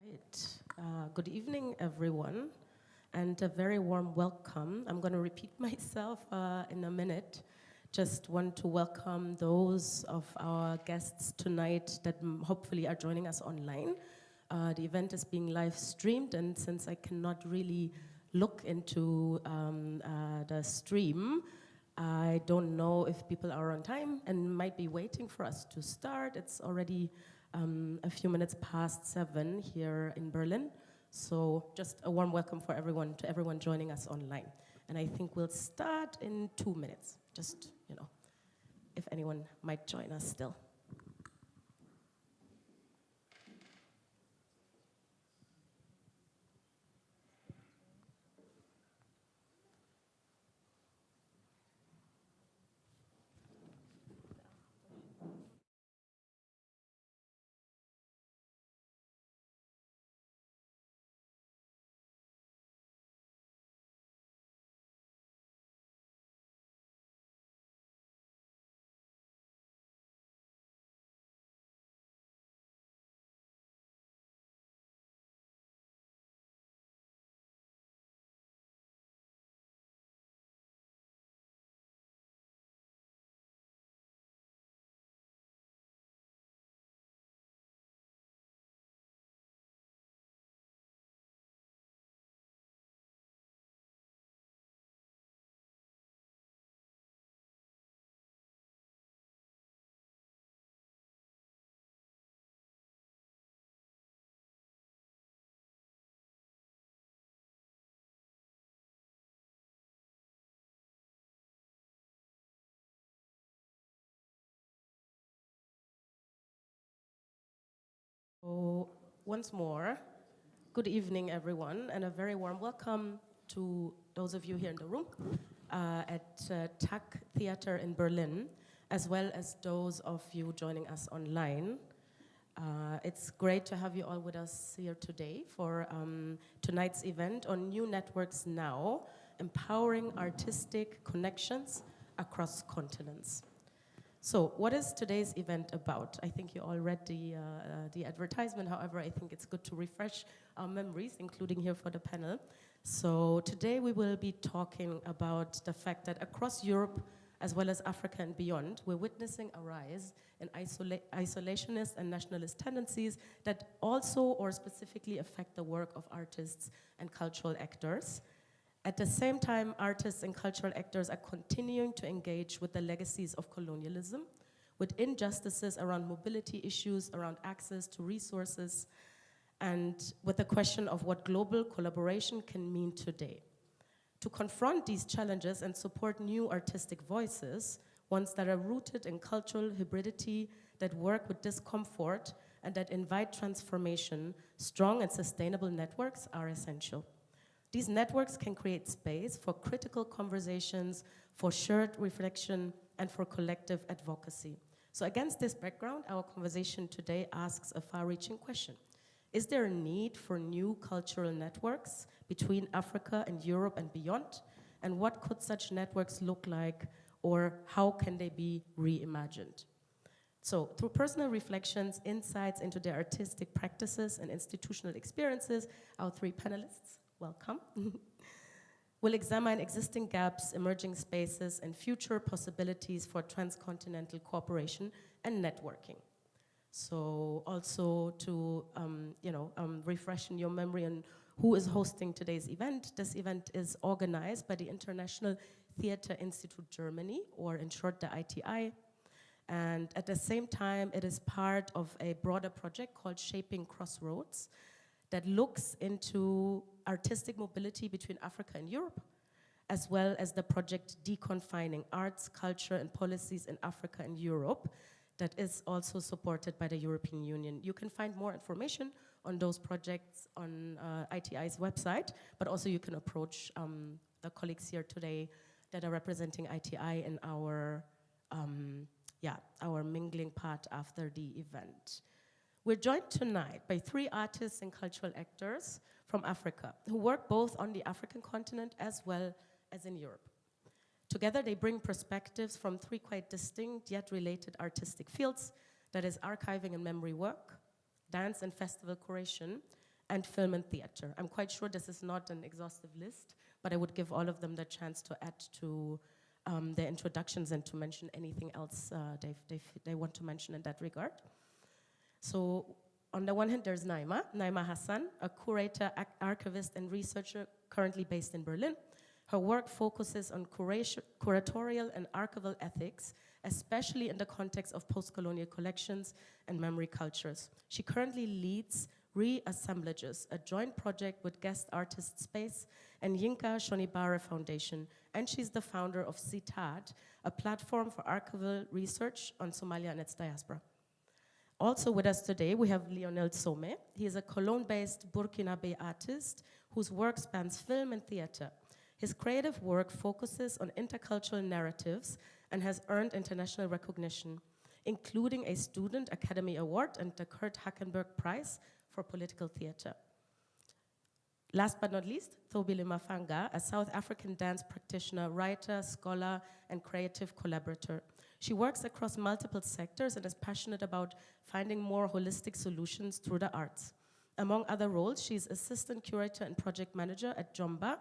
Right. Good evening, everyone, and a very warm welcome. I'm going to repeat myself in a minute. Just want to welcome those of our guests tonight that hopefully are joining us online. The event is being live streamed, and since I cannot really look into the stream, I don't know if people are on time and might be waiting for us to start. It's already a few minutes past 7 here in Berlin. So just a warm welcome for everyone, to everyone joining us online. And I think we'll start in 2 minutes, just, if anyone might join us still. So once more, good evening, everyone, and a very warm welcome to those of you here in the room at TAC Theater in Berlin, as well as those of you joining us online. It's great to have you all with us here today for tonight's event on New Networks Now, Empowering Artistic Connections Across Continents. So what is today's event about? I think you all read the advertisement. However, I think it's good to refresh our memories, including here for the panel. So today we will be talking about the fact that across Europe, as well as Africa and beyond, we're witnessing a rise in isolationist and nationalist tendencies that also or specifically affect the work of artists and cultural actors. At the same time, artists and cultural actors are continuing to engage with the legacies of colonialism, with injustices around mobility issues, around access to resources, and with the question of what global collaboration can mean today. To confront these challenges and support new artistic voices, ones that are rooted in cultural hybridity, that work with discomfort, and that invite transformation, strong and sustainable networks are essential. These networks can create space for critical conversations, for shared reflection, and for collective advocacy. So against this background, our conversation today asks a far-reaching question. Is there a need for new cultural networks between Africa and Europe and beyond? And what could such networks look like, or how can they be reimagined? So through personal reflections, insights into their artistic practices and institutional experiences, our three panelists, welcome, we'll examine existing gaps, emerging spaces, and future possibilities for transcontinental cooperation and networking. So also to refresh in your memory on who is hosting today's event. This event is organized by the International Theatre Institute Germany, or in short, the ITI. And at the same time, it is part of a broader project called Shaping Crossroads that looks into artistic mobility between Africa and Europe, as well as the project Deconfining Arts, Culture, and Policies in Africa and Europe, that is also supported by the European Union. You can find more information on those projects on ITI's website, but also you can approach the colleagues here today that are representing ITI in our mingling part after the event. We're joined tonight by three artists and cultural actors from Africa who work both on the African continent as well as in Europe. Together, they bring perspectives from three quite distinct yet related artistic fields, that is archiving and memory work, dance and festival curation, and film and theater. I'm quite sure this is not an exhaustive list, but I would give all of them the chance to add to their introductions and to mention anything else they want to mention in that regard. So on the one hand, there's Naima Hassan, a curator, archivist, and researcher currently based in Berlin. Her work focuses on curatorial and archival ethics, especially in the context of post-colonial collections and memory cultures. She currently leads Reassemblages, a joint project with Guest Artist Space and Yinka Shonibare Foundation, and she's the founder of CITAD, a platform for archival research on Somalia and its diaspora. Also with us today, we have Lionel Somé. He is a Cologne-based Burkinabe artist whose work spans film and theater. His creative work focuses on intercultural narratives and has earned international recognition, including a Student Academy Award and the Kurt Hackenberg Prize for Political Theater. Last but not least, Thobile Maphanga, a South African dance practitioner, writer, scholar, and creative collaborator. She works across multiple sectors and is passionate about finding more holistic solutions through the arts. Among other roles, she's assistant curator and project manager at Jomba,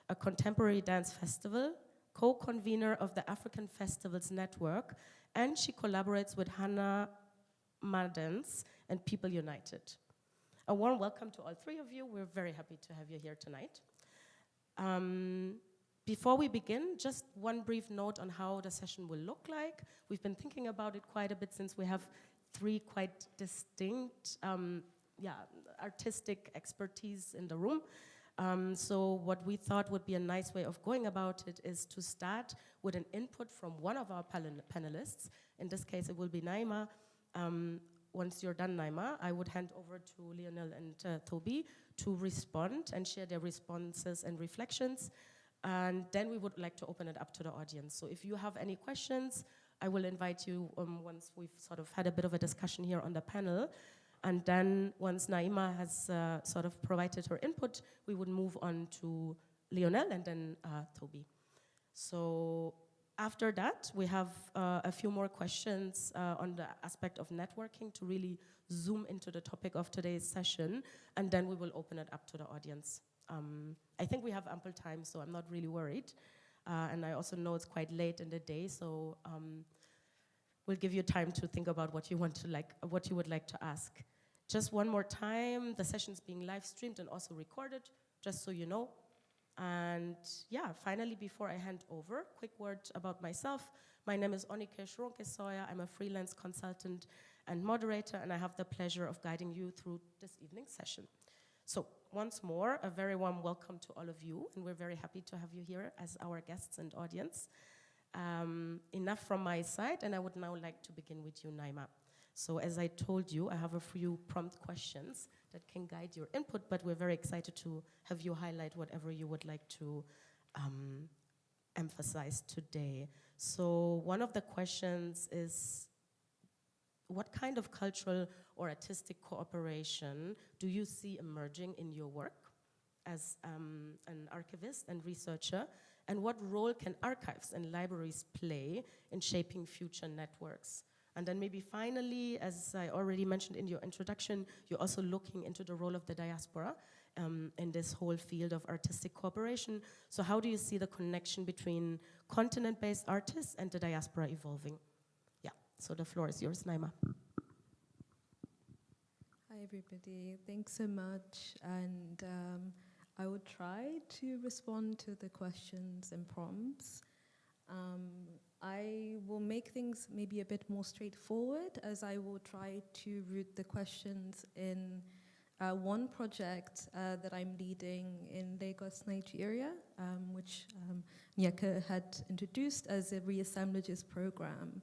a contemporary dance festival, co-convener of the African Festivals Network, and she collaborates with Hannah Madens and People United. A warm welcome to all three of you. We're very happy to have you here tonight. Before we begin, just one brief note on how the session will look like. We've been thinking about it quite a bit since we have three quite distinct artistic expertise in the room. So what we thought would be a nice way of going about it is to start with an input from one of our panelists. In this case, it will be Naima. Once you're done, Naima, I would hand over to Lionel and Toby to respond and share their responses and reflections. And then we would like to open it up to the audience. So if you have any questions, I will invite you once we've sort of had a bit of a discussion here on the panel. And then once Naima has sort of provided her input, we would move on to Lionel and then Toby. So after that, we have a few more questions on the aspect of networking to really zoom into the topic of today's session, and then we will open it up to the audience. I think we have ample time, so I'm not really worried. And I also know it's quite late in the day, so we'll give you time to think about what you would like to ask. Just one more time, the session's being live streamed and also recorded, just so you know. And yeah, finally, before I hand over, quick word about myself. My name is Onike Shorunkeh-Sawyerr. I'm a freelance consultant and moderator, and I have the pleasure of guiding you through this evening's session. So once more, a very warm welcome to all of you, and we're very happy to have you here as our guests and audience. Enough from my side, and I would now like to begin with you, Naima. So as I told you, I have a few prompt questions that can guide your input, but we're very excited to have you highlight whatever you would like to emphasize today. So one of the questions is, what kind of cultural or artistic cooperation do you see emerging in your work as an archivist and researcher? And what role can archives and libraries play in shaping future networks? And then maybe finally, as I already mentioned in your introduction, you're also looking into the role of the diaspora in this whole field of artistic cooperation. So how do you see the connection between continent-based artists and the diaspora evolving? Yeah, so the floor is yours, Naima. Hi, everybody. Thanks so much. And I will try to respond to the questions and prompts. I will make things maybe a bit more straightforward, as I will try to root the questions in one project that I'm leading in Lagos, Nigeria, which Nyeka had introduced as a Reassemblages program.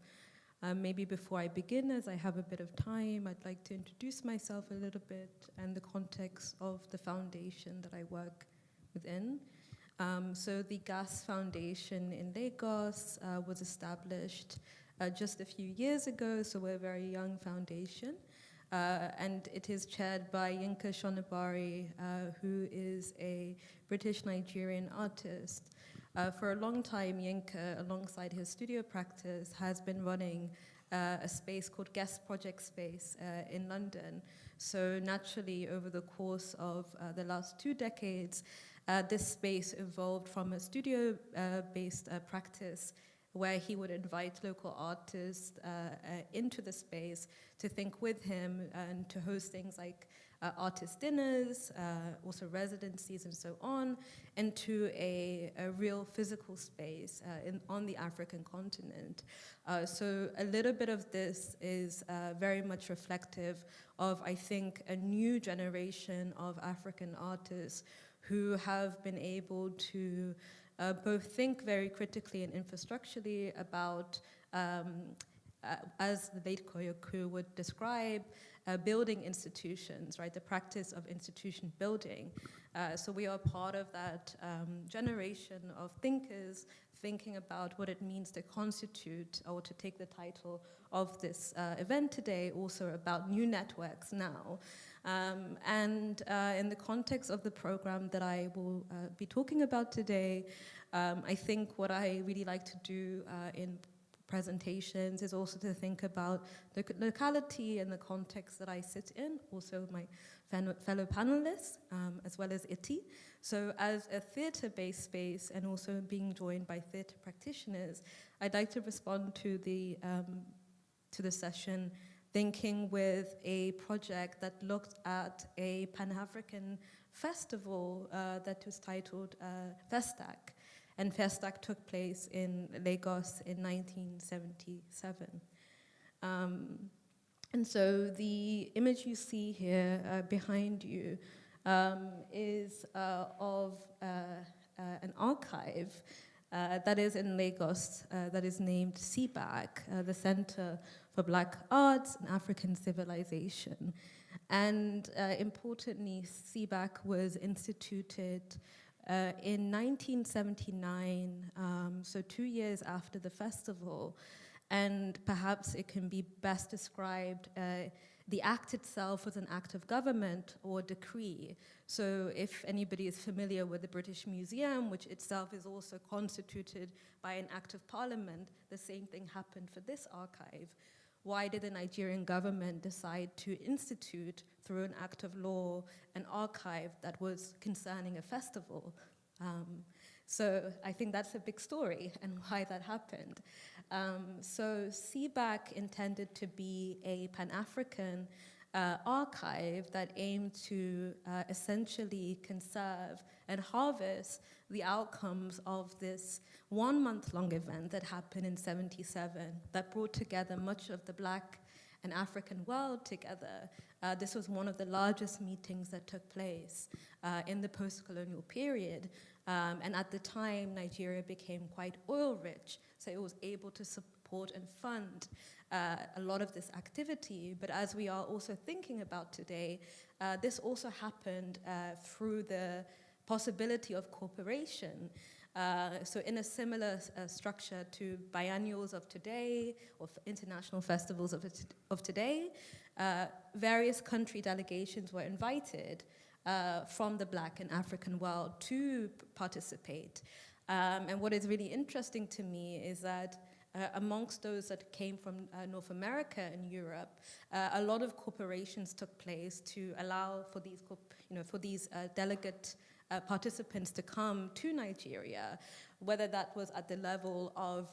Maybe before I begin, as I have a bit of time, I'd like to introduce myself a little bit and the context of the foundation that I work within. So the GAS Foundation in Lagos was established just a few years ago, so we're a very young foundation. And it is chaired by Yinka Shonibare, who is a British-Nigerian artist. For a long time, Yinka, alongside his studio practice, has been running a space called Guest Project Space in London. So naturally, over the course of the last 2 decades, this space evolved from a studio-based practice where he would invite local artists into the space to think with him and to host things like artist dinners, also residencies and so on, into a real physical space on the African continent. So a little bit of this is very much reflective of, I think, a new generation of African artists who have been able to both think very critically and infrastructurally about, as the late Koyoku would describe, building institutions, right? The practice of institution building. So we are part of that generation of thinkers thinking about what it means to constitute, or to take the title of this event today, also about new networks now. And in the context of the program that I will be talking about today, I think what I really like to do in presentations is also to think about the locality and the context that I sit in, also my fellow panelists, as well as ITI. So as a theatre-based space and also being joined by theatre practitioners, I'd like to respond to the session thinking with a project that looked at a Pan-African festival that was titled Festac. And Festac took place in Lagos in 1977. And so the image you see here behind you is of an archive that is in Lagos that is named CBAC, the Center for Black Arts and African Civilization. And importantly, CBAC was instituted in 1979, so 2 years after the festival, and perhaps it can be best described, the act itself was an act of government or decree. So if anybody is familiar with the British Museum, which itself is also constituted by an act of parliament, the same thing happened for this archive. Why did the Nigerian government decide to institute, through an act of law, an archive that was concerning a festival? So I think that's a big story and why that happened. So CBAC intended to be a Pan-African archive that aimed to essentially conserve and harvest the outcomes of this 1-month-long event that happened in '77 that brought together much of the Black and African world together. This was one of the largest meetings that took place in the post-colonial period. And at the time, Nigeria became quite oil-rich, so it was able to support and fund a lot of this activity. But as we are also thinking about today, this also happened through the possibility of cooperation. So in a similar structure to biennials of today, or international festivals of today, various country delegations were invited from the Black and African world to participate. And what is really interesting to me is that amongst those that came from North America and Europe, a lot of cooperations took place to allow for these delegate participants to come to Nigeria, whether that was at the level of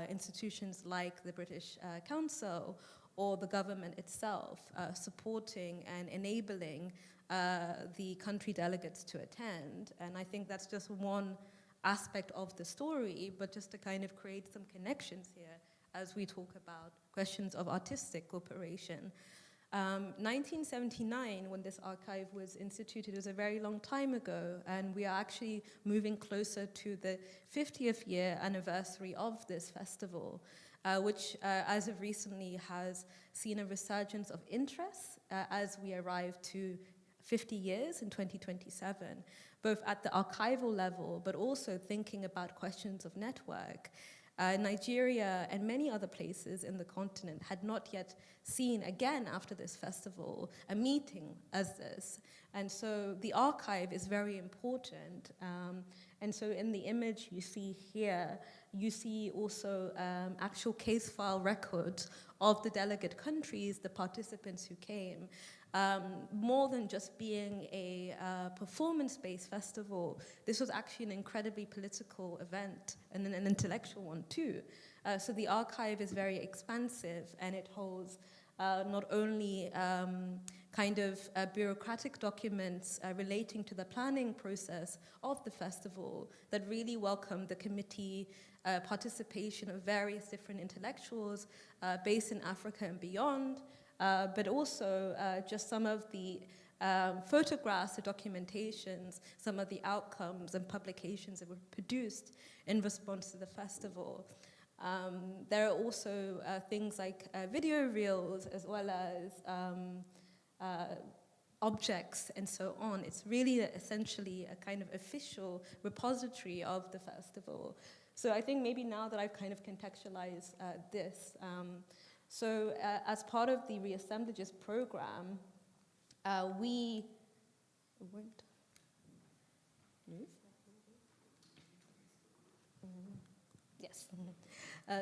institutions like the British Council or the government itself, supporting and enabling the country delegates to attend. And I think that's just one aspect of the story, but just to kind of create some connections here as we talk about questions of artistic cooperation. 1979, when this archive was instituted, was a very long time ago, and we are actually moving closer to the 50th year anniversary of this festival, which as of recently has seen a resurgence of interest as we arrive to 50 years in 2027, both at the archival level, but also thinking about questions of network. Nigeria and many other places in the continent had not yet seen, again after this festival, a meeting as this. And so the archive is very important. And so in the image you see here, you see also actual case file records of the delegate countries, the participants who came. More than just being a performance-based festival, this was actually an incredibly political event and an intellectual one too. So the archive is very expansive, and it holds not only kind of bureaucratic documents relating to the planning process of the festival that really welcome the committee participation of various different intellectuals based in Africa and beyond, but also just some of the photographs, the documentations, some of the outcomes and publications that were produced in response to the festival. There are also things like video reels, as well as objects and so on. It's really essentially a kind of official repository of the festival. So I think maybe now that I've kind of contextualized this, so as part of the Reassemblages program, we won't move. Yes.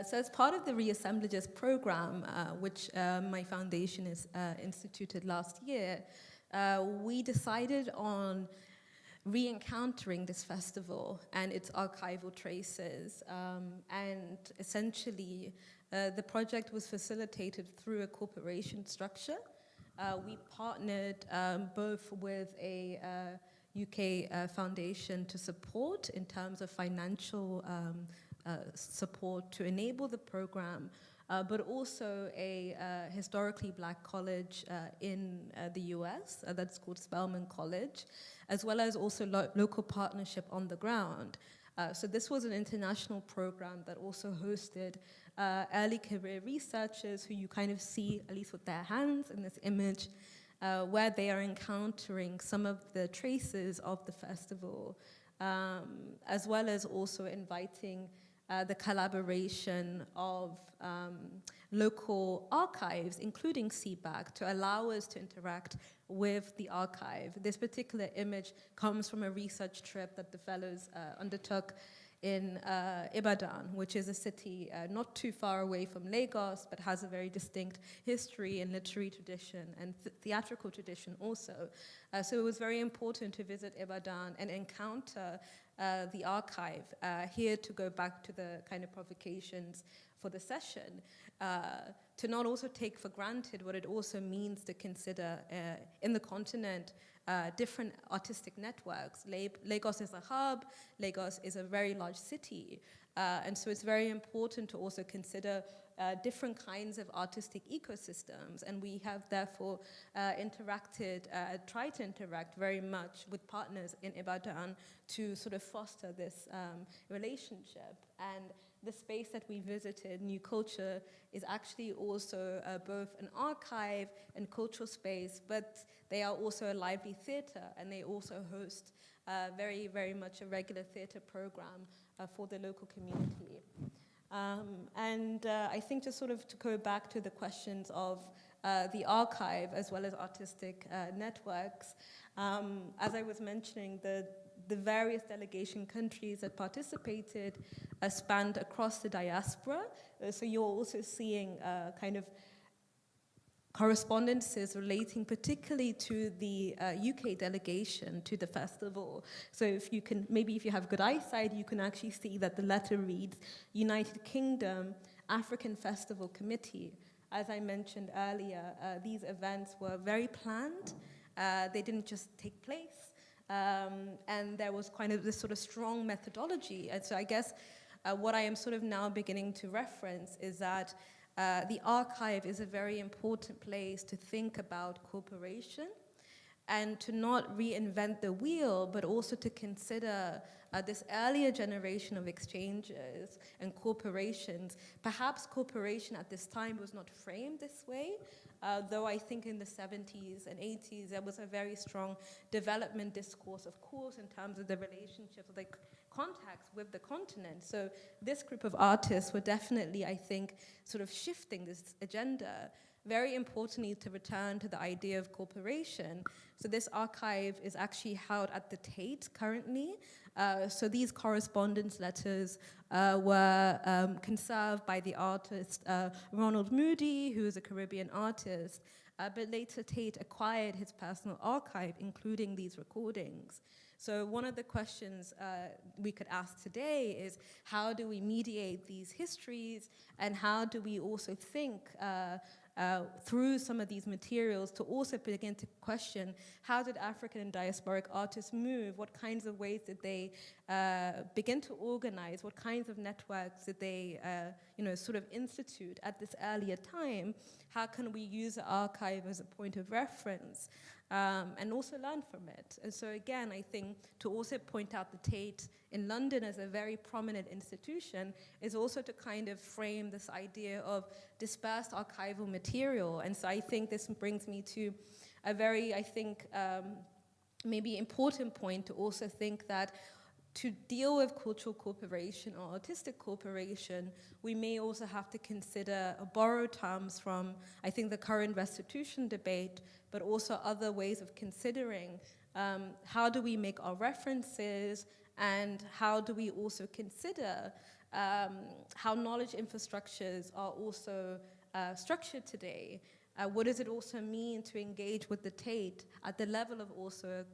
So as part of the Reassemblages program, which my foundation is instituted last year, we decided on re-encountering this festival and its archival traces. And essentially, the project was facilitated through a cooperation structure. We partnered both with a UK foundation to support in terms of financial support to enable the program, but also a historically black college in the US that's called Spelman College, as well as also local partnership on the ground. So this was an international program that also hosted early career researchers who you kind of see, at least with their hands in this image, where they are encountering some of the traces of the festival, as well as also inviting the collaboration of local archives, including CBAC, to allow us to interact with the archive. This particular image comes from a research trip that the fellows undertook in Ibadan, which is a city not too far away from Lagos, but has a very distinct history and literary tradition and theatrical tradition also. So it was very important to visit Ibadan and encounter the archive, here to go back to the kind of provocations for the session, to not also take for granted what it also means to consider in the continent different artistic networks. Lagos is a hub, Lagos is a very large city, and so it's very important to also consider different kinds of artistic ecosystems, and we have therefore tried to interact very much with partners in Ibadan to sort of foster this relationship. And the space that we visited, New Culture, is actually also both an archive and cultural space, but they are also a lively theater, and they also host very, very much a regular theater program for the local community. I think just sort of to go back to the questions of the archive as well as artistic networks, as I was mentioning, the various delegation countries that participated spanned across the diaspora. So you're also seeing kind of correspondences relating particularly to the UK delegation to the festival. So if you can, maybe if you have good eyesight, you can actually see that the letter reads United Kingdom African Festival Committee. As I mentioned earlier, these events were very planned. They didn't just take place. And there was kind of this sort of strong methodology. And so I guess what I am sort of now beginning to reference is that the archive is a very important place to think about cooperation and to not reinvent the wheel, but also to consider this earlier generation of exchanges and corporations. Perhaps cooperation at this time was not framed this way, though I think in the 70s and 80s there was a very strong development discourse, of course, in terms of the relationships, the contacts with the continent. So this group of artists were definitely, I think, sort of shifting this agenda very importantly, to return to the idea of cooperation. So this archive is actually held at the Tate currently. So these correspondence letters were conserved by the artist Ronald Moody, who is a Caribbean artist, but later Tate acquired his personal archive, including these recordings. So one of the questions we could ask today is, how do we mediate these histories, and how do we also think through some of these materials to also begin to question, how did African and diasporic artists move? What kinds of ways did they begin to organize? What kinds of networks did they sort of institute at this earlier time? How can we use the archive as a point of reference? And also learn from it. And so again, I think to also point out the Tate in London as a very prominent institution is also to kind of frame this idea of dispersed archival material. And so I think this brings me to a very, maybe important point to also think that to deal with cultural cooperation or artistic cooperation, we may also have to consider borrow terms from, I think, the current restitution debate, but also other ways of considering how do we make our references, and how do we also consider how knowledge infrastructures are also structured today. What does it also mean to engage with the Tate at the level of also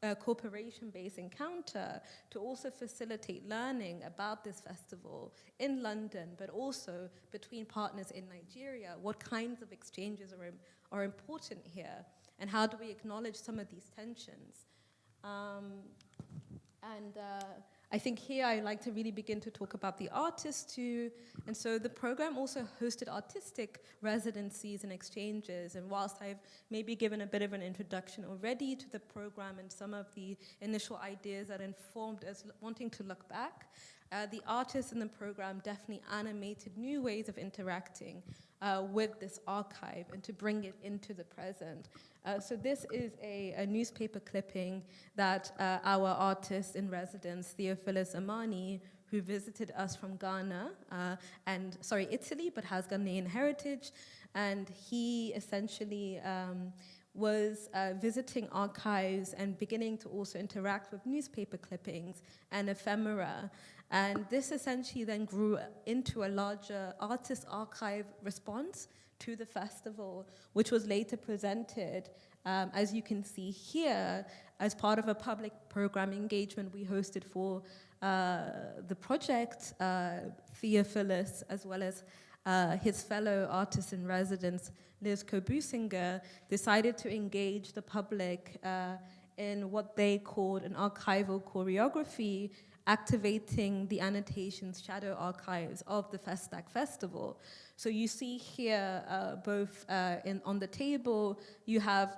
a cooperation-based encounter to also facilitate learning about this festival in London, but also between partners in Nigeria? What kinds of exchanges are important here, and how do we acknowledge some of these tensions? I think here I like to really begin to talk about the artists too. And so the program also hosted artistic residencies and exchanges. And whilst I've maybe given a bit of an introduction already to the program and some of the initial ideas that informed us wanting to look back, the artists in the program definitely animated new ways of interacting with this archive and to bring it into the present. So this is a newspaper clipping that our artist in residence, Theophilus Amani, who visited us from Ghana, Italy, but has Ghanaian heritage, and he essentially was visiting archives and beginning to also interact with newspaper clippings and ephemera. And this essentially then grew into a larger artist archive response to the festival, which was later presented, as you can see here, as part of a public program engagement we hosted for the project. Theophilus, as well as his fellow artist in residence, Liz Kobusinger, decided to engage the public in what they called an archival choreography, activating the annotations shadow archives of the Festac Festival. So you see here, both on the table, you have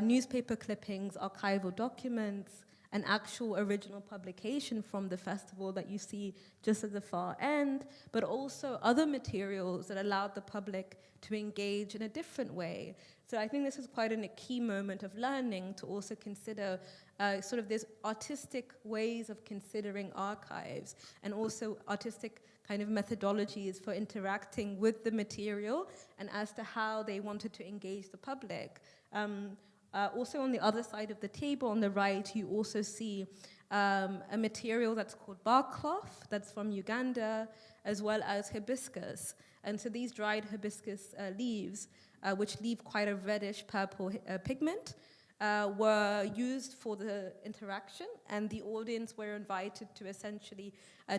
newspaper clippings, archival documents, an actual original publication from the festival that you see just at the far end, but also other materials that allowed the public to engage in a different way. So I think this is quite a key moment of learning to also consider sort of these artistic ways of considering archives, and also artistic kind of methodologies for interacting with the material and as to how they wanted to engage the public. Also on the other side of the table on the right, you also see a material that's called bark cloth, that's from Uganda, as well as hibiscus. And so these dried hibiscus leaves, which leave quite a reddish purple pigment, were used for the interaction, and the audience were invited to essentially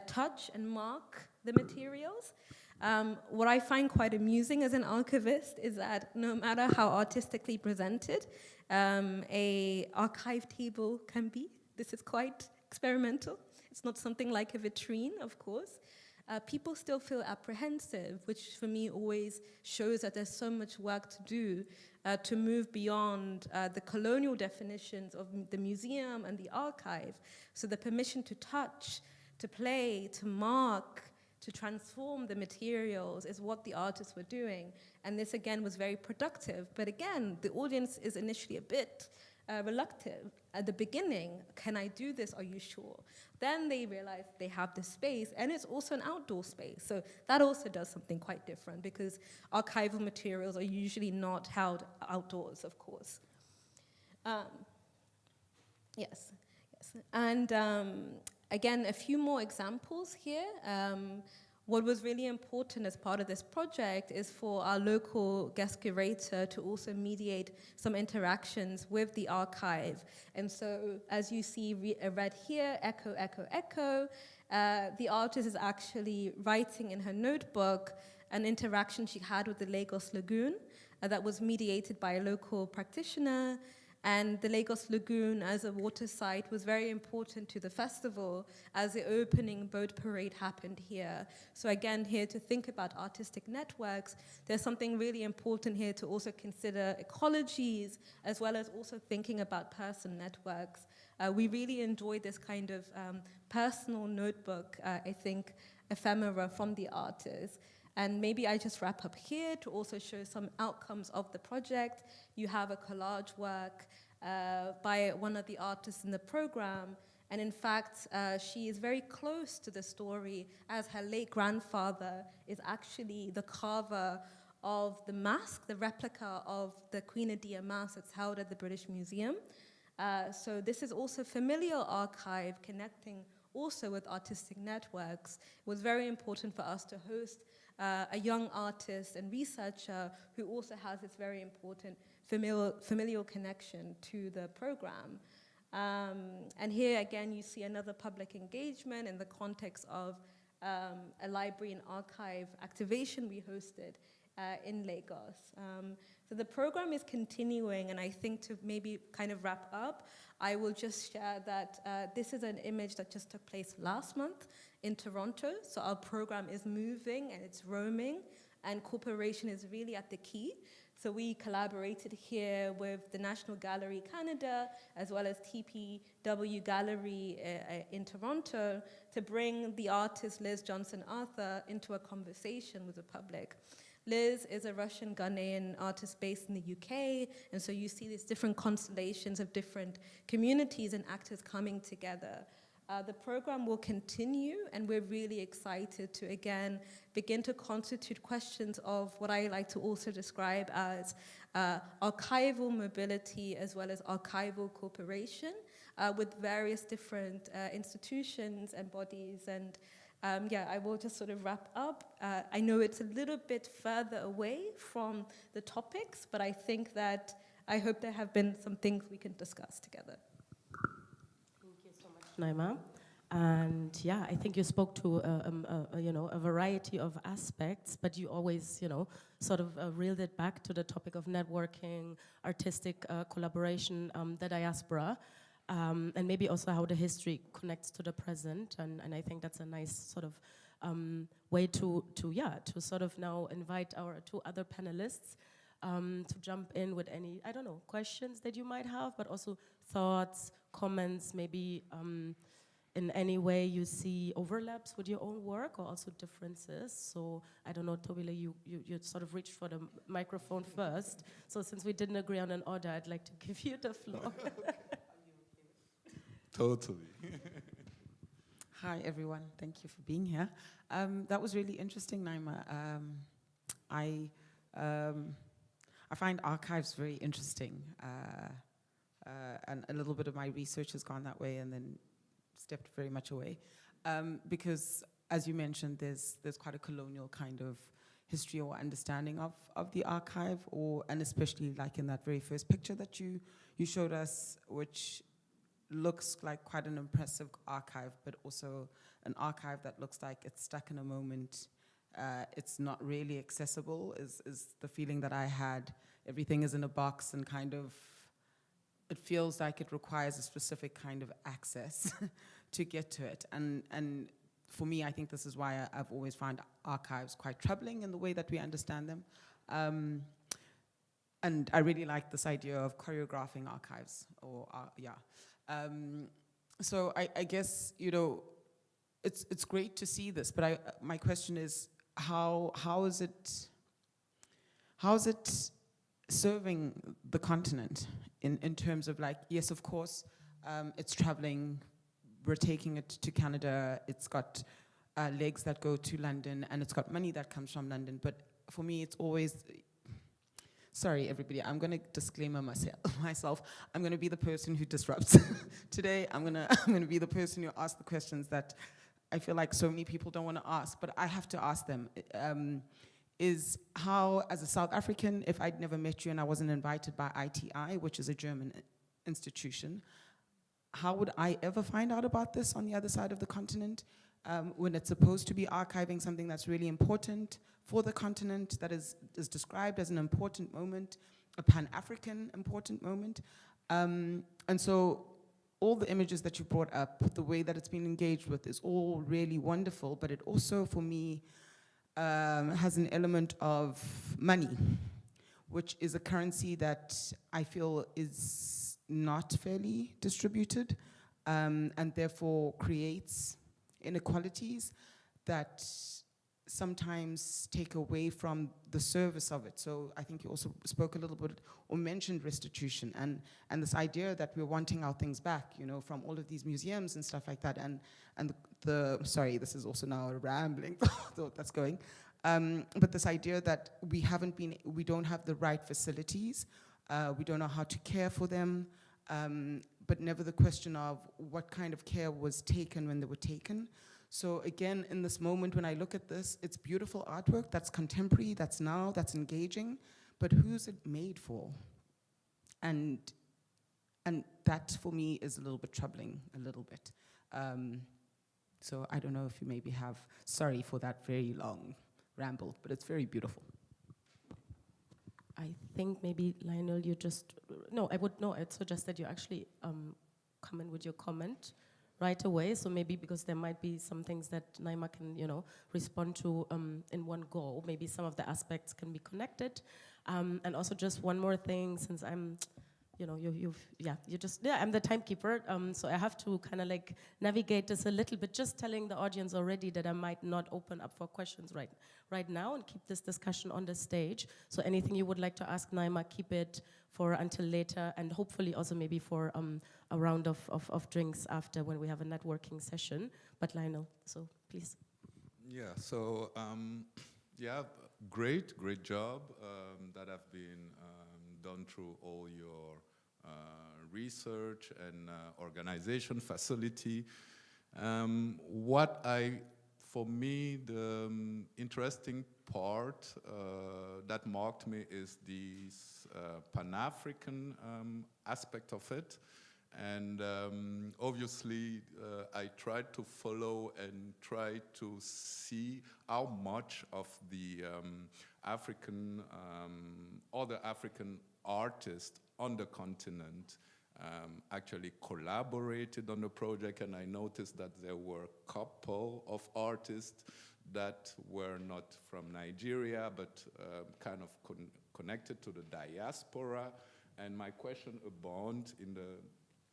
touch and mark the materials. What I find quite amusing as an archivist is that no matter how artistically presented a archive table can be, this is quite experimental. It's not something like a vitrine, of course. People still feel apprehensive, which for me always shows that there's so much work to do to move beyond the colonial definitions of the museum and the archive. So the permission to touch, to play, to mark, to transform the materials is what the artists were doing. And this, again, was very productive. But again, the audience is initially a bit reluctant at the beginning. Can I do this? Are you sure? Then they realize they have this space, and it's also an outdoor space. So that also does something quite different, because archival materials are usually not held outdoors, of course. Yes. And again, a few more examples here. What was really important as part of this project is for our local guest curator to also mediate some interactions with the archive. And so, as you see read here, echo, echo, echo, the artist is actually writing in her notebook an interaction she had with the Lagos Lagoon that was mediated by a local practitioner. And the Lagos Lagoon as a water site was very important to the festival, as the opening boat parade happened here. So again, here to think about artistic networks, there's something really important here to also consider ecologies, as well as also thinking about person networks. We really enjoy this kind of personal notebook, I think, ephemera from the artist. And maybe I just wrap up here to also show some outcomes of the project. You have a collage work by one of the artists in the program. And in fact, she is very close to the story, as her late grandfather is actually the carver of the mask, the replica of the Queen Adia mask that's held at the British Museum. So this is also familial archive connecting also with artistic networks. It was very important for us to host a young artist and researcher who also has this very important familial connection to the program. And here again, you see another public engagement in the context of a library and archive activation we hosted in Lagos. So the program is continuing, and I think to maybe kind of wrap up, I will just share that this is an image that just took place last month in Toronto. So our program is moving and it's roaming, and cooperation is really at the key. So we collaborated here with the National Gallery Canada, as well as TPW Gallery in Toronto, to bring the artist Liz Johnson-Arthur into a conversation with the public. Liz is a Russian Ghanaian artist based in the UK, and so you see these different constellations of different communities and actors coming together. The program will continue, and we're really excited to, again, begin to constitute questions of what I like to also describe as archival mobility as well as archival cooperation with various different institutions and bodies. And yeah, I will just sort of wrap up. I know it's a little bit further away from the topics, but I think that I hope there have been some things we can discuss together. Naima, and yeah, I think you spoke to a variety of aspects, but you always sort of reeled it back to the topic of networking, artistic collaboration, the diaspora, and maybe also how the history connects to the present, and I think that's a nice sort of way to sort of now invite our two other panelists to jump in with any, I don't know, questions that you might have, but also thoughts, comments, maybe in any way you see overlaps with your own work or also differences. So I don't know, Thobile, you sort of reached for the microphone first. So since we didn't agree on an order, I'd like to give you the floor. Totally. Hi, everyone. Thank you for being here. That was really interesting, Naima. I find archives very interesting. And a little bit of my research has gone that way and then stepped very much away. Because, as you mentioned, there's quite a colonial kind of history or understanding of the archive, and especially like in that very first picture that you showed us, which looks like quite an impressive archive, but also an archive that looks like it's stuck in a moment. It's not really accessible, is the feeling that I had. Everything is in a box and kind of, it feels like it requires a specific kind of access to get to it. And for me, I think this is why I've always found archives quite troubling in the way that we understand them. And I really like this idea of choreographing archives, so I guess, it's great to see this, but my question is, how is it serving the continent in terms of like, yes, of course, it's traveling, we're taking it to Canada, it's got legs that go to London, and it's got money that comes from London. But for me, it's always, sorry everybody, I'm gonna disclaimer myself. I'm gonna be the person who disrupts. Today, I'm gonna be the person who asks the questions that I feel like so many people don't wanna ask, but I have to ask them. Is how, as a South African, if I'd never met you and I wasn't invited by ITI, which is a German institution, how would I ever find out about this on the other side of the continent when it's supposed to be archiving something that's really important for the continent, that is described as an important moment, a Pan-African important moment. And so all the images that you brought up, the way that it's been engaged with is all really wonderful, but it also, for me, has an element of money, which is a currency that I feel is not fairly distributed, and therefore creates inequalities that sometimes take away from the service of it. So I think you also spoke a little bit or mentioned restitution and this idea that we're wanting our things back, you know, from all of these museums and stuff like that. And sorry, this is also now a rambling thought that's going. But this idea that we don't have the right facilities, we don't know how to care for them, but never the question of what kind of care was taken when they were taken. So again, in this moment when I look at this, it's beautiful artwork that's contemporary, that's now, that's engaging, but who's it made for? And that for me is a little bit troubling, a little bit. So I don't know if you maybe have, sorry for that very long ramble, but it's very beautiful. I think maybe Lionel, I'd suggest that you actually come in with your comment right away. So maybe because there might be some things that Naima can, respond to in one go. Maybe some of the aspects can be connected. And also just one more thing, since I'm, I'm the timekeeper. So I have to kind of like navigate this a little bit, just telling the audience already that I might not open up for questions right now and keep this discussion on the stage. So anything you would like to ask Naima, keep it for until later, and hopefully also maybe for a round of drinks after when we have a networking session. But Lionel, so please. Yeah, so great job that have been done through all your research and organization facility. For me, the interesting part that marked me is this Pan-African aspect of it. And obviously, I tried to follow and try to see how much of the other African artists on the continent actually collaborated on the project, and I noticed that there were a couple of artists that were not from Nigeria, but kind of connected to the diaspora. And my question abound in the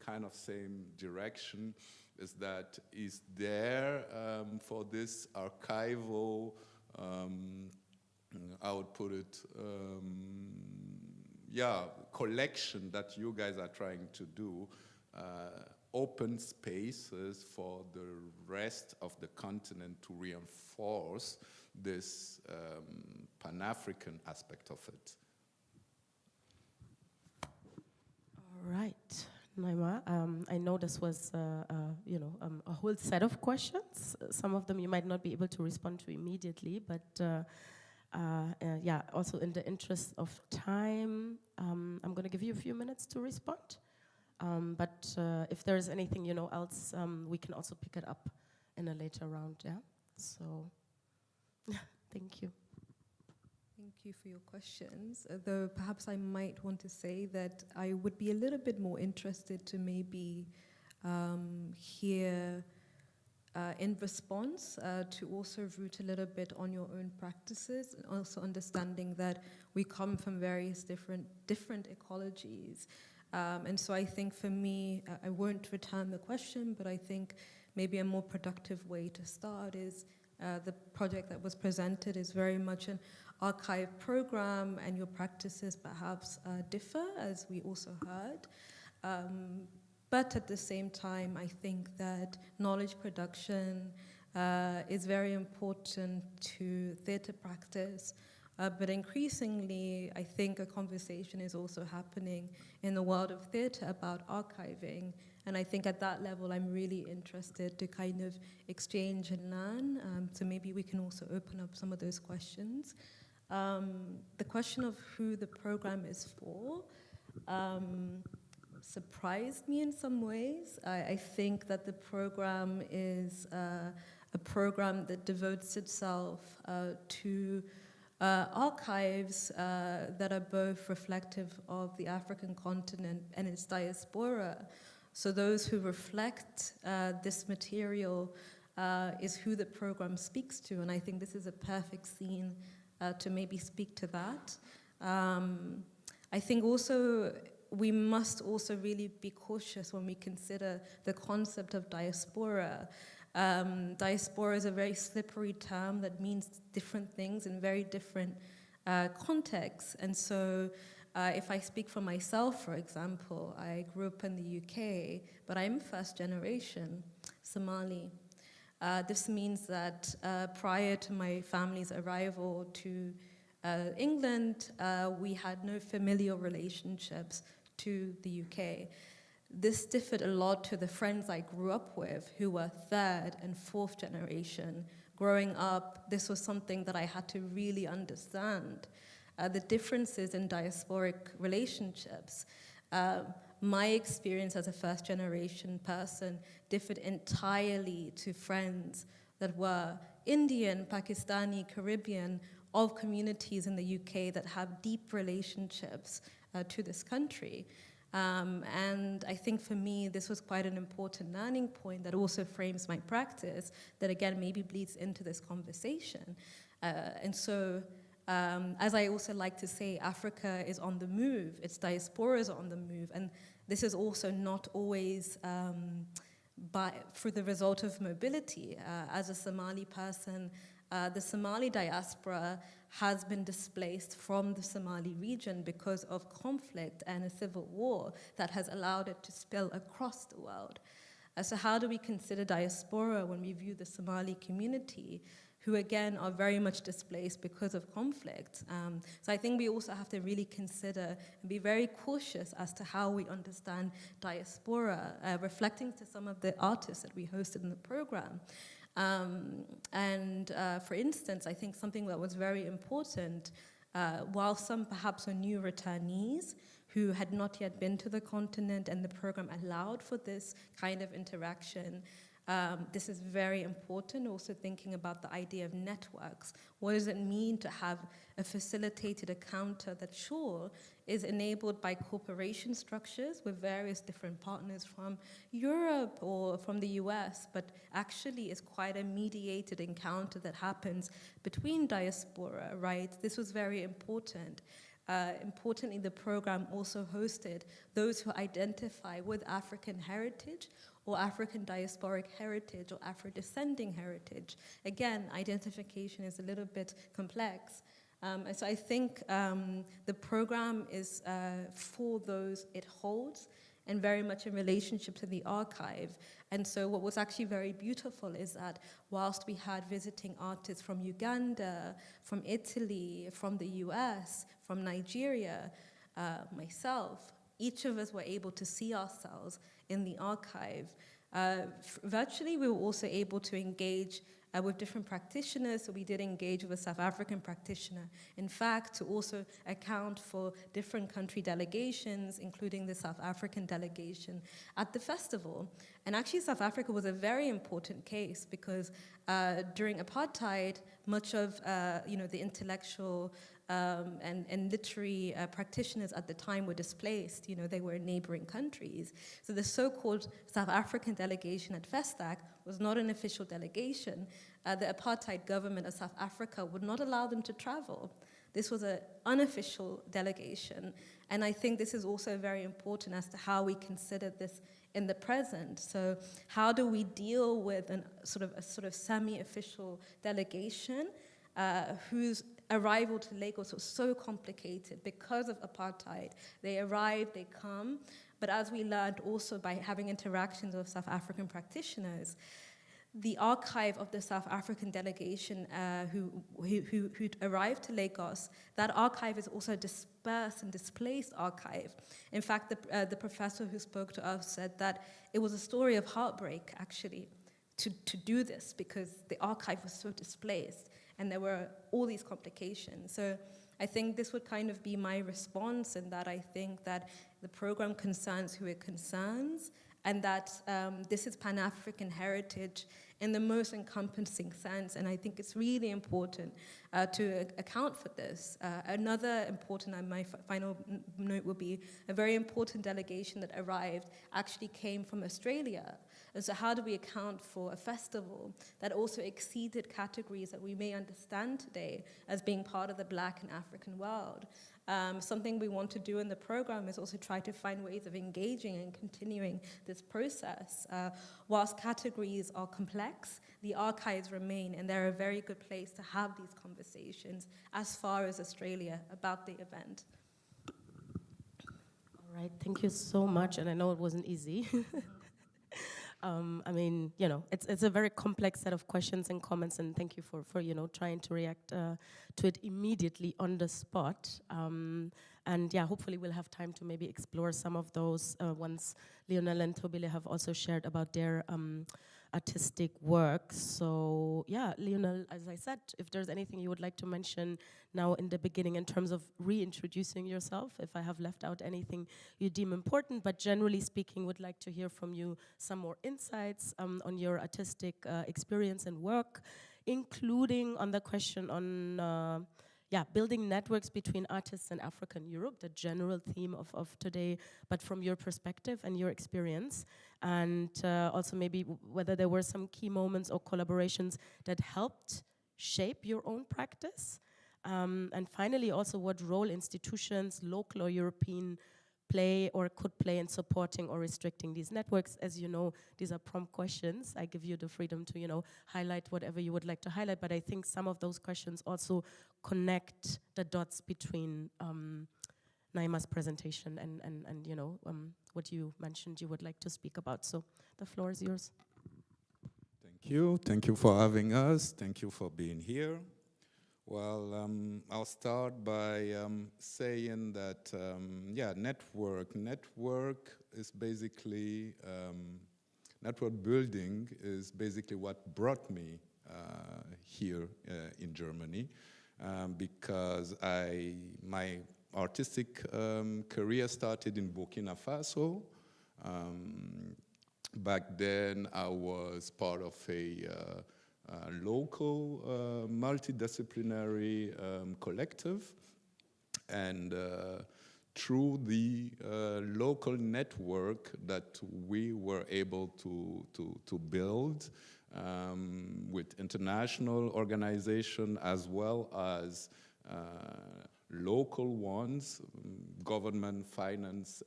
kind of same direction is there for this archival, I would put it, collection that you guys are trying to do, open spaces for the rest of the continent to reinforce this Pan-African aspect of it. All right, Naima, I know this was a whole set of questions. Some of them you might not be able to respond to immediately, but also in the interest of time, I'm going to give you a few minutes to respond. But if there's anything else, we can also pick it up in a later round. Yeah. So, thank you. Thank you for your questions. Though perhaps I might want to say that I would be a little bit more interested to maybe hear. In response, to also root a little bit on your own practices, and also understanding that we come from various different ecologies. And so I think for me, I won't return the question, but I think maybe a more productive way to start is the project that was presented is very much an archive program and your practices perhaps differ, as we also heard. But at the same time, I think that knowledge production is very important to theatre practice. But increasingly, I think a conversation is also happening in the world of theatre about archiving. And I think at that level, I'm really interested to kind of exchange and learn. So maybe we can also open up some of those questions. The question of who the program is for surprised me in some ways. I think that the program is a program that devotes itself to archives that are both reflective of the African continent and its diaspora. So those who reflect this material is who the program speaks to, and I think this is a perfect scene to maybe speak to that. I think also we must also really be cautious when we consider the concept of diaspora. Diaspora is a very slippery term that means different things in very different contexts. And so if I speak for myself, for example, I grew up in the UK, but I'm first generation Somali. This means that prior to my family's arrival to England, we had no familial relationships to the UK. This differed a lot to the friends I grew up with, who were third and fourth generation. Growing up, this was something that I had to really understand. The differences in diasporic relationships. My experience as a first generation person differed entirely to friends that were Indian, Pakistani, Caribbean, of communities in the UK that have deep relationships to this country. And I think for me, this was quite an important learning point that also frames my practice, that again, maybe bleeds into this conversation. And so, as I also like to say, Africa is on the move, its diaspora is on the move, and this is also not always for the result of mobility. As a Somali person, the Somali diaspora has been displaced from the Somali region because of conflict and a civil war that has allowed it to spill across the world. So how do we consider diaspora when we view the Somali community, who again are very much displaced because of conflict? So I think we also have to really consider and be very cautious as to how we understand diaspora, reflecting to some of the artists that we hosted in the program. For instance, I think something that was very important, while some perhaps are new returnees who had not yet been to the continent and the program allowed for this kind of interaction, this is very important, also thinking about the idea of networks. What does it mean to have a facilitated encounter that, sure, is enabled by cooperation structures with various different partners from Europe or from the US, but actually is quite a mediated encounter that happens between diaspora, right? This was very important. Importantly, the program also hosted those who identify with African heritage or African diasporic heritage or Afro-descending heritage. Again, identification is a little bit complex. And so I think the program is for those it holds and very much in relationship to the archive. And so what was actually very beautiful is that whilst we had visiting artists from Uganda, from Italy, from the US, from Nigeria, myself, each of us were able to see ourselves in the archive. Virtually, we were also able to engage with different practitioners, so we did engage with a South African practitioner, in fact, to also account for different country delegations, including the South African delegation at the festival. And actually, South Africa was a very important case because during apartheid, much of the intellectual and literary practitioners at the time were displaced. They were in neighboring countries. So the so-called South African delegation at Festac was not an official delegation. The apartheid government of South Africa would not allow them to travel. This was an unofficial delegation. And I think this is also very important as to how we consider this in the present. So how do we deal with a sort of semi-official delegation whose arrival to Lagos was so complicated because of apartheid. They arrive, they come, but as we learned also by having interactions with South African practitioners, the archive of the South African delegation who arrived to Lagos, that archive is also a dispersed and displaced archive. In fact, the professor who spoke to us said that it was a story of heartbreak, actually, to do this, because the archive was so displaced and there were all these complications. So I think this would kind of be my response, in that I think that the program concerns who it concerns, and that this is Pan-African heritage in the most encompassing sense, and I think it's really important to account for this. Another important, and my final note will be, a very important delegation that arrived actually came from Australia. And so how do we account for a festival that also exceeded categories that we may understand today as being part of the Black and African world? Something we want to do in the program is also try to find ways of engaging and continuing this process. Whilst categories are complex, the archives remain, and they're a very good place to have these conversations as far as Australia about the event. All right, thank you so much, and I know it wasn't easy. I mean, you know, it's a very complex set of questions and comments, and thank you for you know, trying to react to it immediately on the spot. And yeah, hopefully we'll have time to maybe explore some of those once Lionel and Thobile have also shared about their artistic work. So yeah, Lionel, as I said, if there's anything you would like to mention now in the beginning in terms of reintroducing yourself, if I have left out anything you deem important, but generally speaking, would like to hear from you some more insights on your artistic experience and work, including on the question on building networks between artists in Africa and Europe, the general theme of today, but from your perspective and your experience. And also maybe whether there were some key moments or collaborations that helped shape your own practice. And finally, also what role institutions, local or European, play or could play in supporting or restricting these networks. As you know, these are prompt questions. I give you the freedom to, you know, highlight whatever you would like to highlight, but I think some of those questions also connect the dots between Naima's presentation and you know, what you mentioned you would like to speak about. So the floor is yours. Thank you for having us. Thank you for being here. Well, I'll start by saying that, network is basically, network building is basically what brought me here in Germany, because my artistic career started in Burkina Faso. Back then, I was part of a local multidisciplinary collective, and through the local network that we were able to build with international organization as well as local ones, government, finance,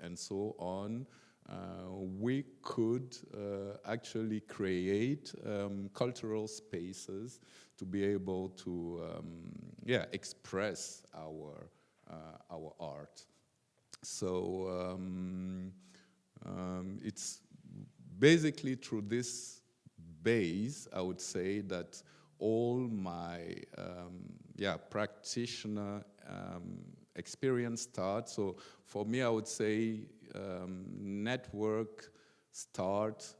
and so on, we could actually create cultural spaces to be able to express our art. So it's basically through this base, I would say, that all my practitioner experience starts. So for me, I would say network start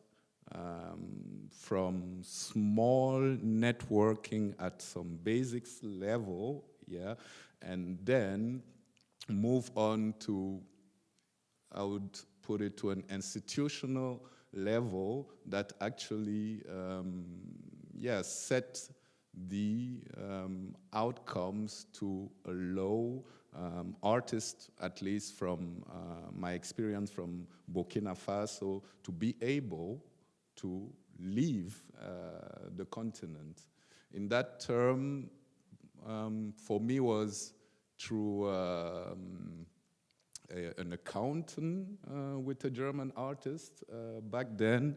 from small networking at some basics level, and then move on to, I would put it to an institutional level that actually set the outcomes to allow artists, at least from my experience from Burkina Faso, to be able to leave the continent. In that term, for me was through an accountant with a German artist back then,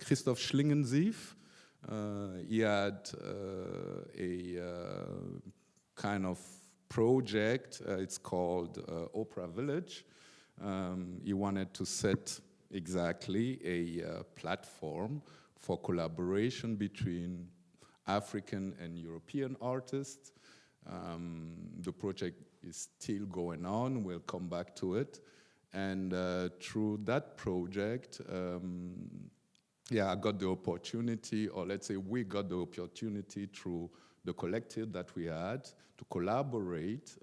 Christoph Schlingensief, He had a kind of project, it's called Opera Village. He wanted to set exactly a platform for collaboration between African and European artists. The project is still going on, we'll come back to it. And through that project, yeah, I got the opportunity, or let's say we got the opportunity through the collective that we had to collaborate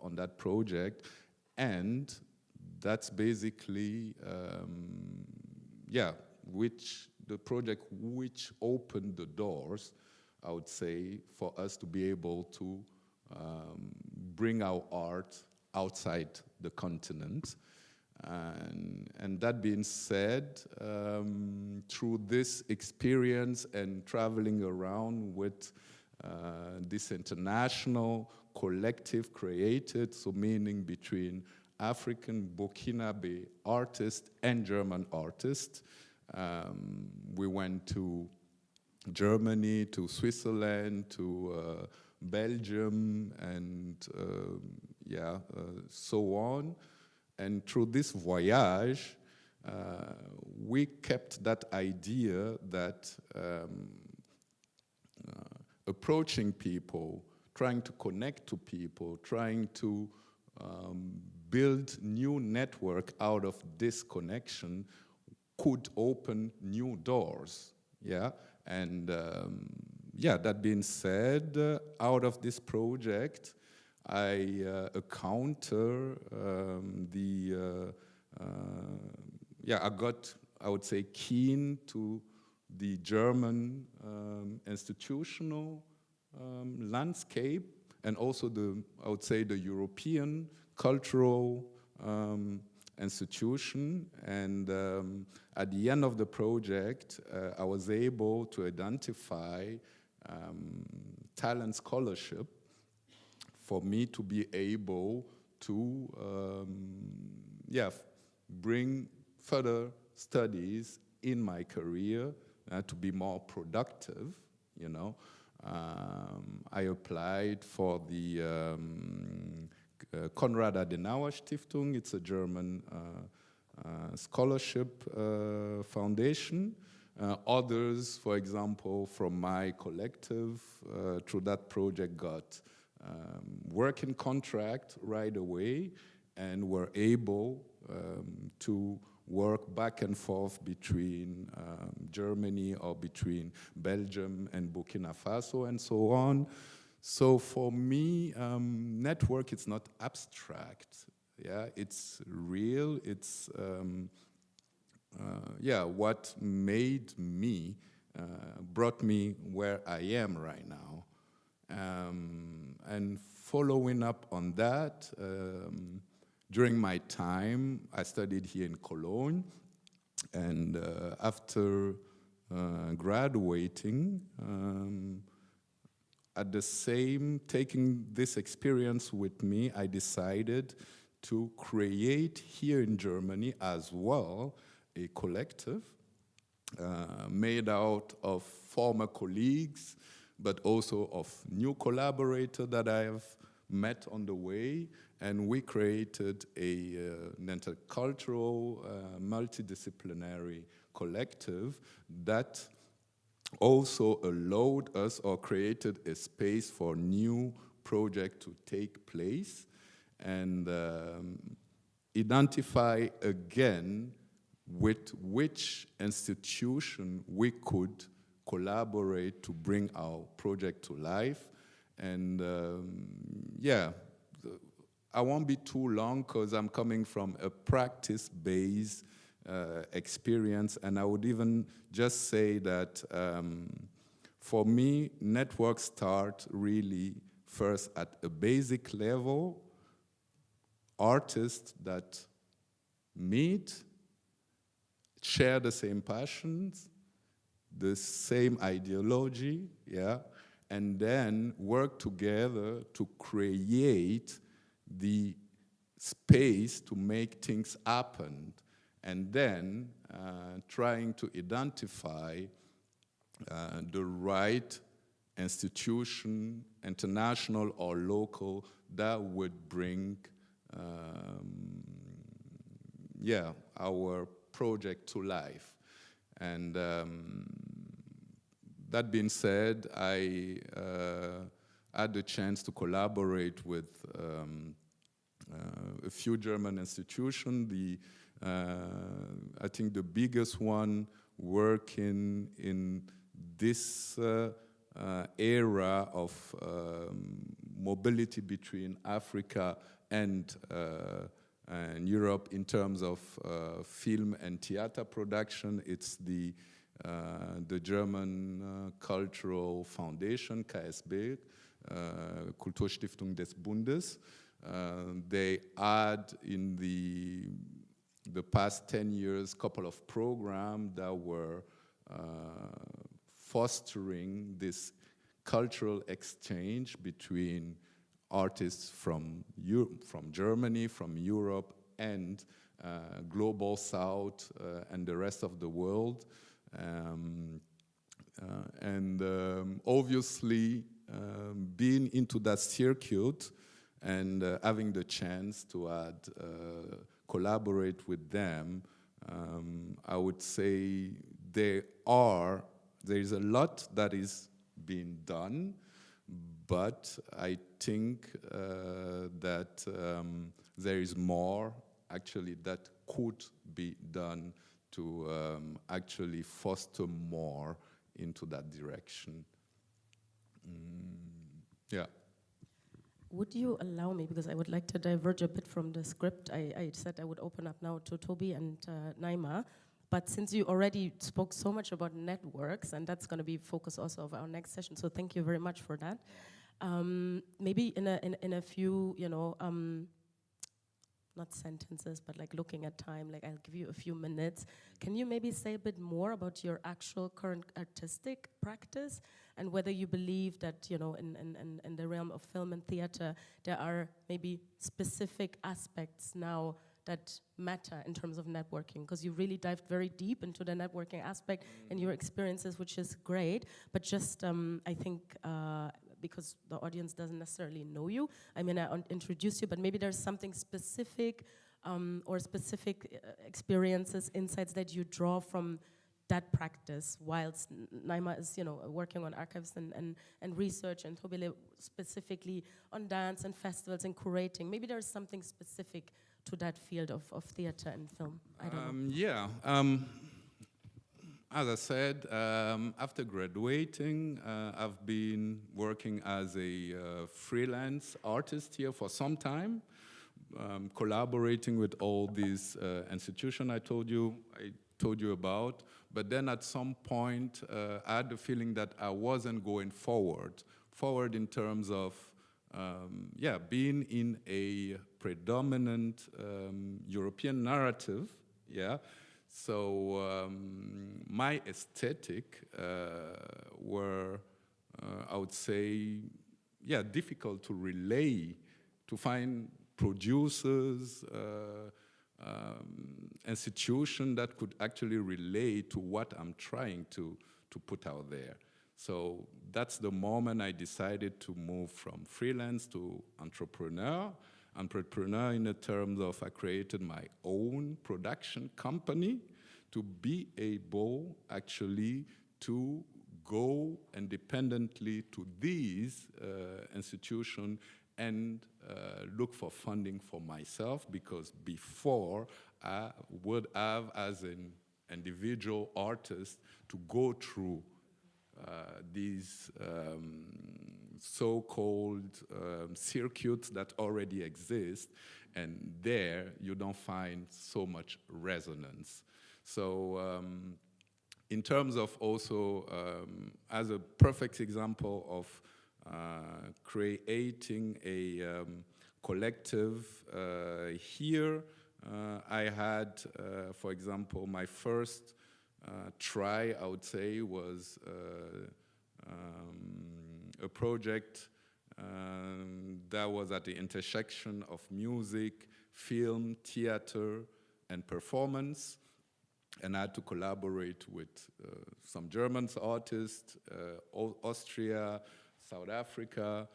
on that project. And that's basically, yeah, the project which opened the doors, I would say, for us to be able to bring our art outside the continent. And that being said, through this experience and traveling around with this international collective created, so meaning between African Burkinabe artists and German artists, we went to Germany, to Switzerland, to Belgium, and so on. And through this voyage, we kept that idea that approaching people, trying to connect to people, trying to build new network out of this connection could open new doors, yeah? And yeah, that being said, out of this project, I encounter I got, I would say, keen to the German institutional landscape, and also I would say, the European cultural institution. And at the end of the project, I was able to identify talent scholarship for me to be able to bring further studies in my career to be more productive, you know. I applied for the Konrad Adenauer Stiftung. It's a German scholarship foundation. Others, for example, from my collective, through that project got working contract right away, and were able to work back and forth between Germany or between Belgium and Burkina Faso and so on. So for me, network is not abstract. Yeah, it's real. It's what made me, brought me where I am right now. And following up on that, during my time, I studied here in Cologne, and after graduating, at the same, taking this experience with me, I decided to create here in Germany as well a collective made out of former colleagues, but also of new collaborators that I have met on the way. And we created an intercultural, multidisciplinary collective that also allowed us, or created a space for new projects to take place, and identify again with which institution we could collaborate to bring our project to life. And I won't be too long because I'm coming from a practice-based experience, and I would even just say that for me, networks start really first at a basic level, artists that meet, share the same passions, the same ideology, yeah, and then work together to create the space to make things happen, and then trying to identify the right institution, international or local, that would bring our project to life. And that being said, I had the chance to collaborate with a few German institutions. I think the biggest one working in this era of mobility between Africa and Europe in terms of film and theater production. It's the German Cultural Foundation, KSB, Kulturstiftung des Bundes. They had in the past 10 years a couple of programs that were fostering this cultural exchange between artists from Germany, from Europe, and Global South and the rest of the world. Obviously, being into that circuit and having the chance to collaborate with them, I would say there is a lot that is being done, but I think that there is more actually that could be done to actually foster more into that direction. Yeah. Would you allow me, because I would like to diverge a bit from the script, I said I would open up now to Toby and Naima, but since you already spoke so much about networks, and that's going to be focus also of our next session, so thank you very much for that. Maybe in a few, not sentences, but like looking at time, like I'll give you a few minutes. Can you maybe say a bit more about your actual current artistic practice and whether you believe that, in the realm of film and theater, there are maybe specific aspects now that matter in terms of networking? Because you really dived very deep into the networking aspect and your experiences, which is great, but just, I think, because the audience doesn't necessarily know you. I mean, I introduced you, but maybe there's something specific or specific experiences, insights that you draw from that practice, whilst Naima is, working on archives and research, and Thobile specifically on dance and festivals and curating. Maybe there's something specific to that field of theater and film. I don't know. Yeah. As I said, after graduating, I've been working as a freelance artist here for some time, collaborating with all these institutions I told you about. But then at some point, I had the feeling that I wasn't going forward in terms of, being in a predominant European narrative, So my aesthetic were, I would say, difficult to relay, to find producers, institutions that could actually relate to what I'm trying to put out there. So that's the moment I decided to move from freelance to entrepreneur in the terms of I created my own production company to be able actually to go independently to these institutions and look for funding for myself, because before I would have, as an individual artist, to go through these so-called circuits that already exist, and there you don't find so much resonance. So in terms of also, as a perfect example of creating a collective here, I had, for example, my first try, I would say, was a project that was at the intersection of music, film, theater, and performance. and I had to collaborate with some German artists, Austria, South Africa,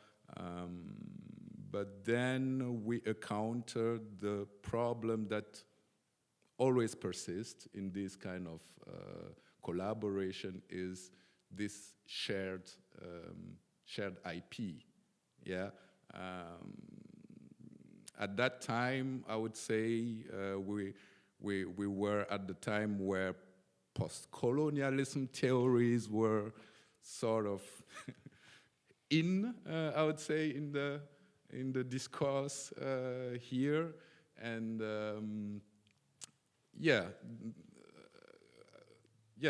but then we encountered the problem that always persists in this kind of collaboration is this shared IP, yeah. At that time, I would say we were at the time where post-colonialism theories were sort of I would say, in the discourse here, and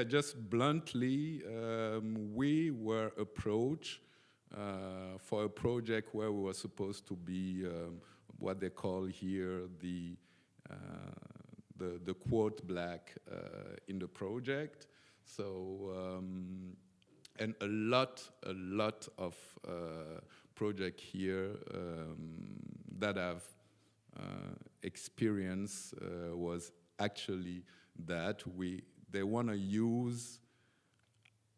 just bluntly, we were approached for a project where we were supposed to be what they call here the quote black in the project. So and a lot of project here that I've experienced was actually that they want to use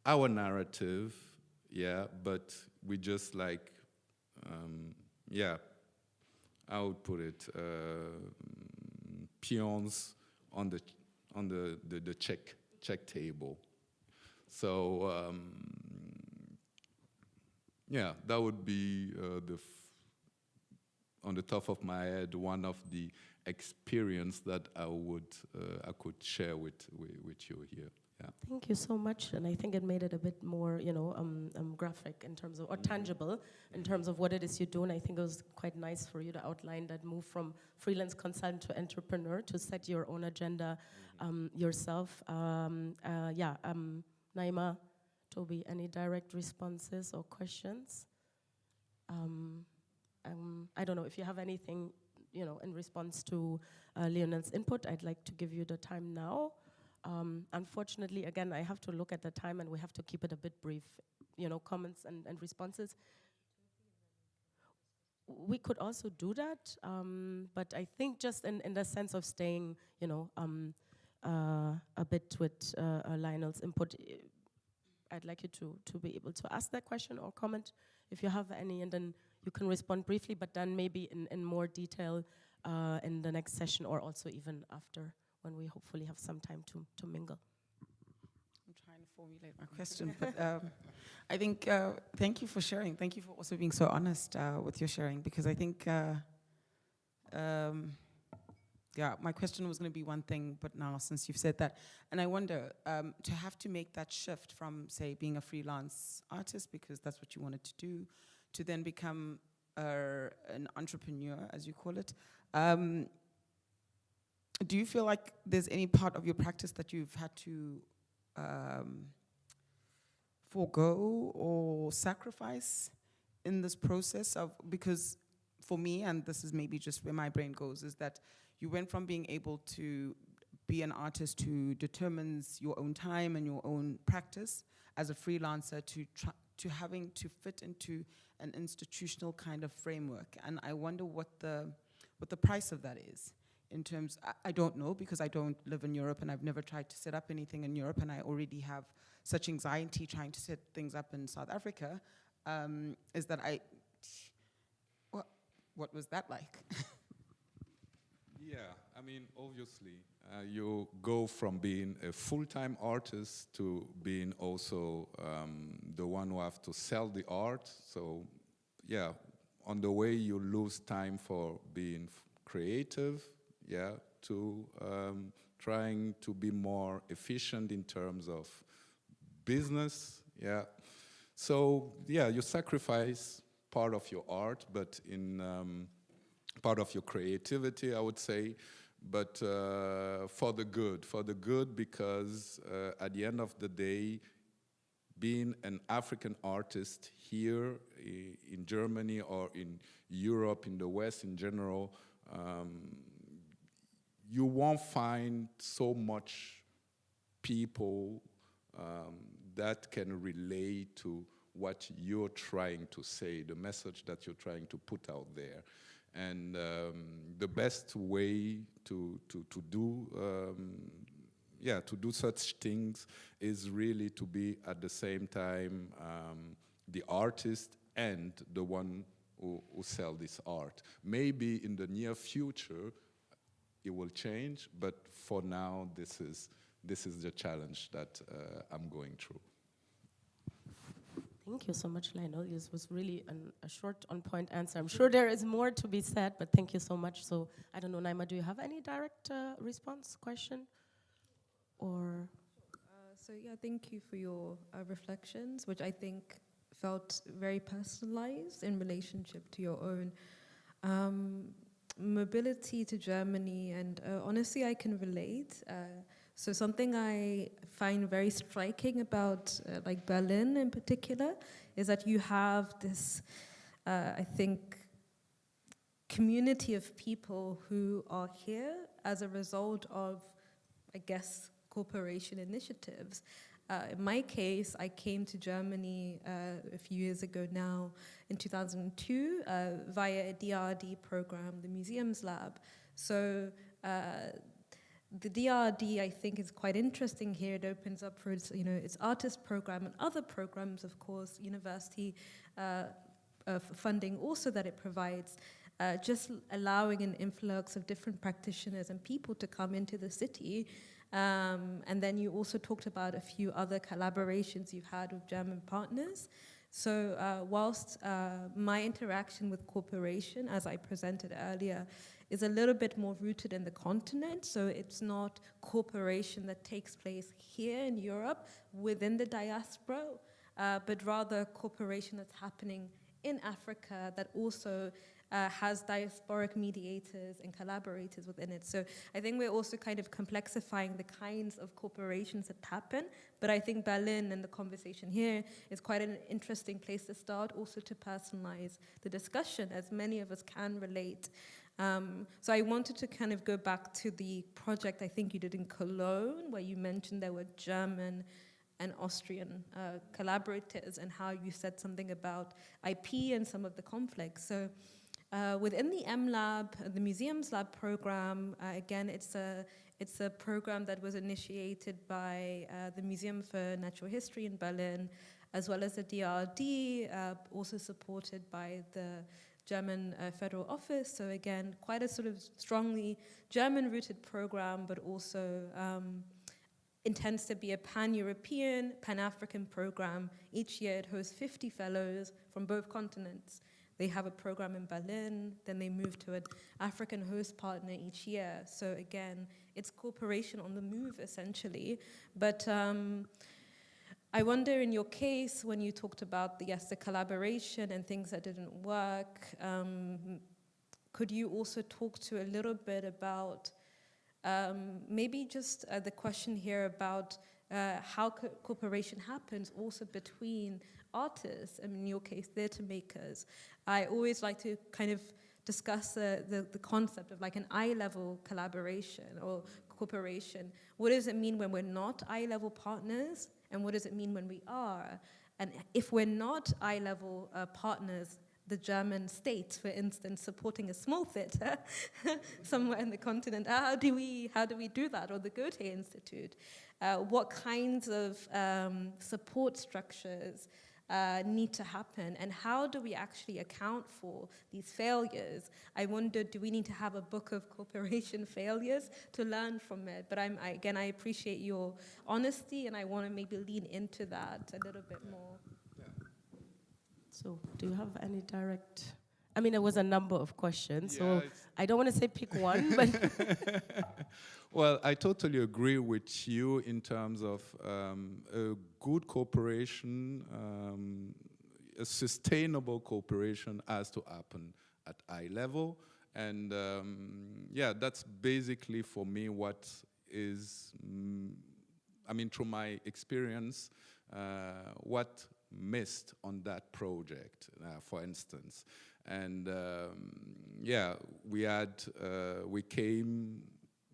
our narrative, yeah, but we just like, I would put it, peons on the check table. So that would be on the top of my head one of the experience that I could share with you here. Yeah. Thank you so much, and I think it made it a bit more, graphic in terms of, or tangible in terms of what it is you do. And I think it was quite nice for you to outline that move from freelance consultant to entrepreneur to set your own agenda yourself. Naima, Toby, any direct responses or questions? I don't know if you have anything, in response to Lionel's input. I'd like to give you the time now. Unfortunately, again, I have to look at the time and we have to keep it a bit brief, comments and responses. We could also do that, but I think just in the sense of staying, a bit with Lionel's input, I'd like you to be able to ask that question or comment if you have any, and then you can respond briefly, but then maybe in more detail in the next session, or also even after, when we hopefully have some time to mingle. I'm trying to formulate my question, but I think, thank you for sharing. Thank you for also being so honest with your sharing, because I think, my question was going to be one thing, but now since you've said that, and I wonder, to have to make that shift from, say, being a freelance artist, because that's what you wanted to do, to then become an entrepreneur, as you call it, do you feel like there's any part of your practice that you've had to forego or sacrifice in this process of, because for me, and this is maybe just where my brain goes, is that you went from being able to be an artist who determines your own time and your own practice as a freelancer to having to fit into an institutional kind of framework. And I wonder what the price of that is. In terms, I don't know, because I don't live in Europe and I've never tried to set up anything in Europe, and I already have such anxiety trying to set things up in South Africa, is that what was that like? Yeah, I mean, obviously, you go from being a full-time artist to being also the one who have to sell the art. So, yeah, on the way you lose time for being creative, yeah, to trying to be more efficient in terms of business, yeah. So, yeah, you sacrifice part of your art, but in part of your creativity, I would say, but for the good, because at the end of the day, being an African artist here in Germany or in Europe, in the West in general, you won't find so much people that can relate to what you're trying to say, the message that you're trying to put out there. And the best way to do yeah, to do such things is really to be at the same time the artist and the one who sell this art. Maybe in the near future it will change, but for now this is the challenge that I'm going through. Thank you so much, Lionel. This was really a short, on-point answer. I'm sure there is more to be said, but thank you so much. So, I don't know, Naima, do you have any direct response, question? Or? So yeah, thank you for your reflections, which I think felt very personalized in relationship to your own mobility to Germany. And honestly, I can relate. So something I find very striking about like Berlin in particular is that you have this, I think, community of people who are here as a result of, I guess, cooperation initiatives. In my case, I came to Germany a few years ago now, in 2002, via a DRD program, the Museums Lab. So the DRD, I think, is quite interesting here. It opens up for its, its artist program and other programs, of course, university funding also that it provides, just allowing an influx of different practitioners and people to come into the city. And then you also talked about a few other collaborations you've had with German partners. So whilst my interaction with cooperation, as I presented earlier, is a little bit more rooted in the continent, so it's not cooperation that takes place here in Europe within the diaspora, but rather cooperation that's happening in Africa that also has diasporic mediators and collaborators within it. So I think we're also kind of complexifying the kinds of corporations that happen, but I think Berlin and the conversation here is quite an interesting place to start, also to personalize the discussion, as many of us can relate. So I wanted to kind of go back to the project I think you did in Cologne, where you mentioned there were German and Austrian collaborators, and how you said something about IP and some of the conflicts. So within the MLab, the Museums Lab program, again, it's a program that was initiated by the Museum for Natural History in Berlin, as well as the DRD, also supported by the German Federal Office. So again, quite a sort of strongly German-rooted program, but also intends to be a pan-European, pan-African program. Each year it hosts 50 fellows from both continents. They have a program in Berlin, then they move to an African host partner each year. So again, it's cooperation on the move, essentially. But I wonder, in your case, when you talked about the collaboration and things that didn't work, could you also talk to a little bit about maybe just the question here about how cooperation happens also between artists, and in your case, theatre makers. I always like to kind of discuss the concept of like an eye-level collaboration or cooperation. What does it mean when we're not eye-level partners, and what does it mean when we are? And if we're not eye-level partners, the German state, for instance, supporting a small theatre somewhere in the continent, how do we do that? Or the Goethe Institute? What kinds of support structures need to happen, and how do we actually account for these failures? I wonder, do we need to have a book of cooperation failures to learn from it? But I appreciate your honesty, and I want to maybe lean into that a little bit more. So, do you have any direct? I mean, there was a number of questions, Yeah, so I don't want to say pick one, but well, I totally agree with you in terms of a good cooperation, a sustainable cooperation has to happen at eye level. And yeah, that's basically for me what is, I mean, through my experience, what missed on that project, for instance. And yeah, we came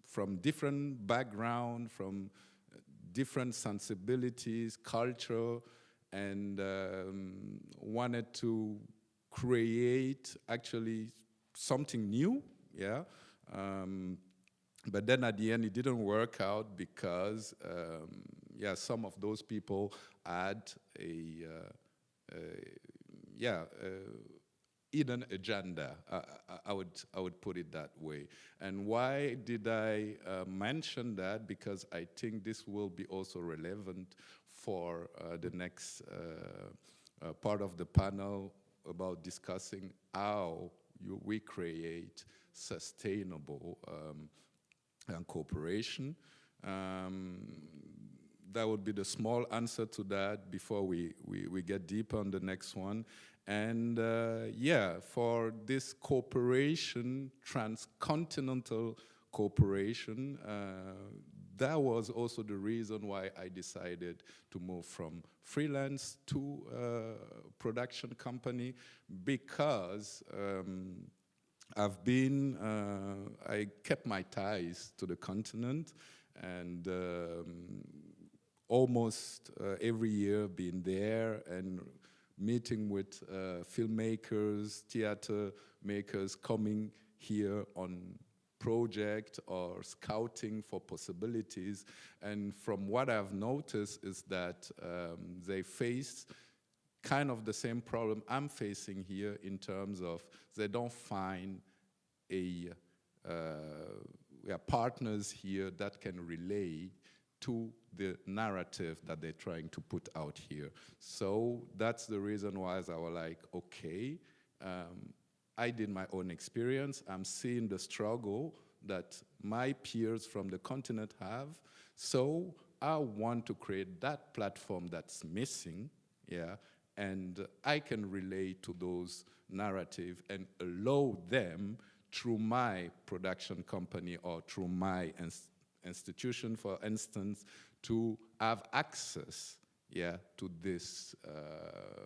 from different background, from different sensibilities, culture, and wanted to create actually something new, yeah. But then at the end, it didn't work out because, yeah, some of those people had a hidden agenda. I would put it that way. And why did I mention that? Because I think this will be also relevant for the next part of the panel about discussing how we create sustainable cooperation. That would be the small answer to that before we get deeper on the next one. And yeah, for this cooperation, transcontinental cooperation, that was also the reason why I decided to move from freelance to production company, because I kept my ties to the continent, and almost every year been there and meeting with filmmakers, theater makers, coming here on project or scouting for possibilities. And from what I've noticed is that they face kind of the same problem I'm facing here, in terms of they don't find partners here that can relate to the narrative that they're trying to put out here. So that's the reason why I was like, okay, I did my own experience. I'm seeing the struggle that my peers from the continent have. So I want to create that platform that's missing, yeah, and I can relate to those narratives and allow them through my production company or through my institution, for instance, to have access, yeah, to this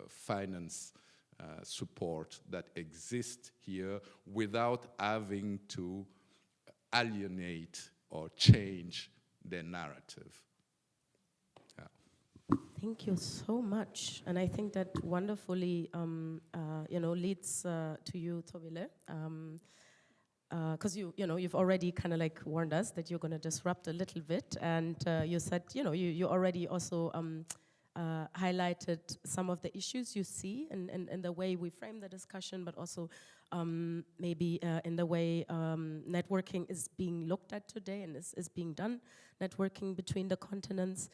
finance support that exists here without having to alienate or change their narrative. Yeah. Thank you so much, and I think that wonderfully, leads to you, Thobile, because you've already kind of like warned us that you're going to disrupt a little bit, and you said you already also highlighted some of the issues you see in the way we frame the discussion, but also maybe in the way networking is being looked at today and is being done, networking between the continents.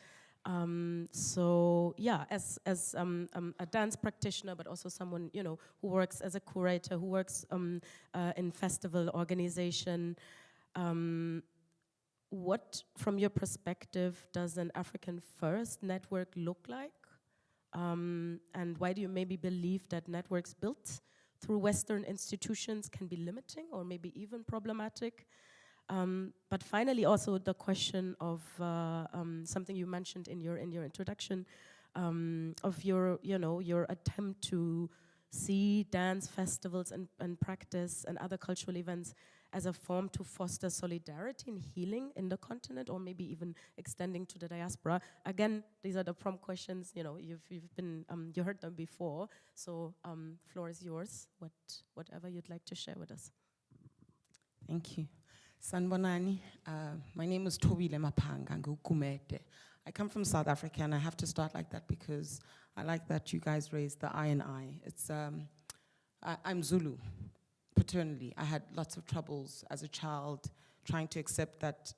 So yeah, as a dance practitioner, but also someone who works as a curator, who works in festival organization, what, from your perspective, does an African First network look like? And why do you maybe believe that networks built through Western institutions can be limiting or maybe even problematic? But finally, also the question of something you mentioned in your introduction, of your attempt to see dance festivals and practice and other cultural events as a form to foster solidarity and healing in the continent, or maybe even extending to the diaspora. Again, these are the prompt questions. You've been you heard them before. So floor is yours. Whatever you'd like to share with us. Thank you. Sanbonani, my name is Thobile Maphanga Kumete. I come from South Africa, and I have to start like that because I like that you guys raised the I and I. It's I'm Zulu, paternally. I had lots of troubles as a child trying to accept that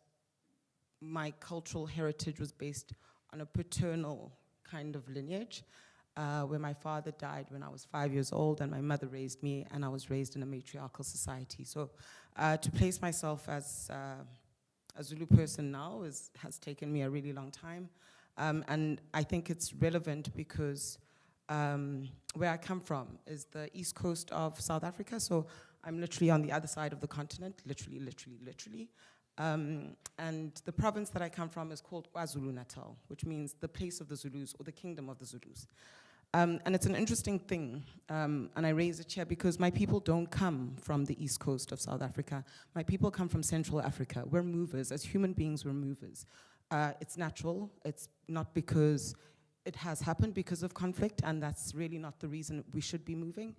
my cultural heritage was based on a paternal kind of lineage, where my father died when I was 5 years old, and my mother raised me, and I was raised in a matriarchal society. So to place myself as a Zulu person now has taken me a really long time. And I think it's relevant because where I come from is the east coast of South Africa, so I'm literally on the other side of the continent, literally. And the province that I come from is called KwaZulu-Natal, which means the place of the Zulus, or the kingdom of the Zulus. And it's an interesting thing, and I raise it here because my people don't come from the east coast of South Africa. My people come from Central Africa. We're movers. As human beings, we're movers. It's natural. It's not because it has happened because of conflict, and that's really not the reason we should be moving.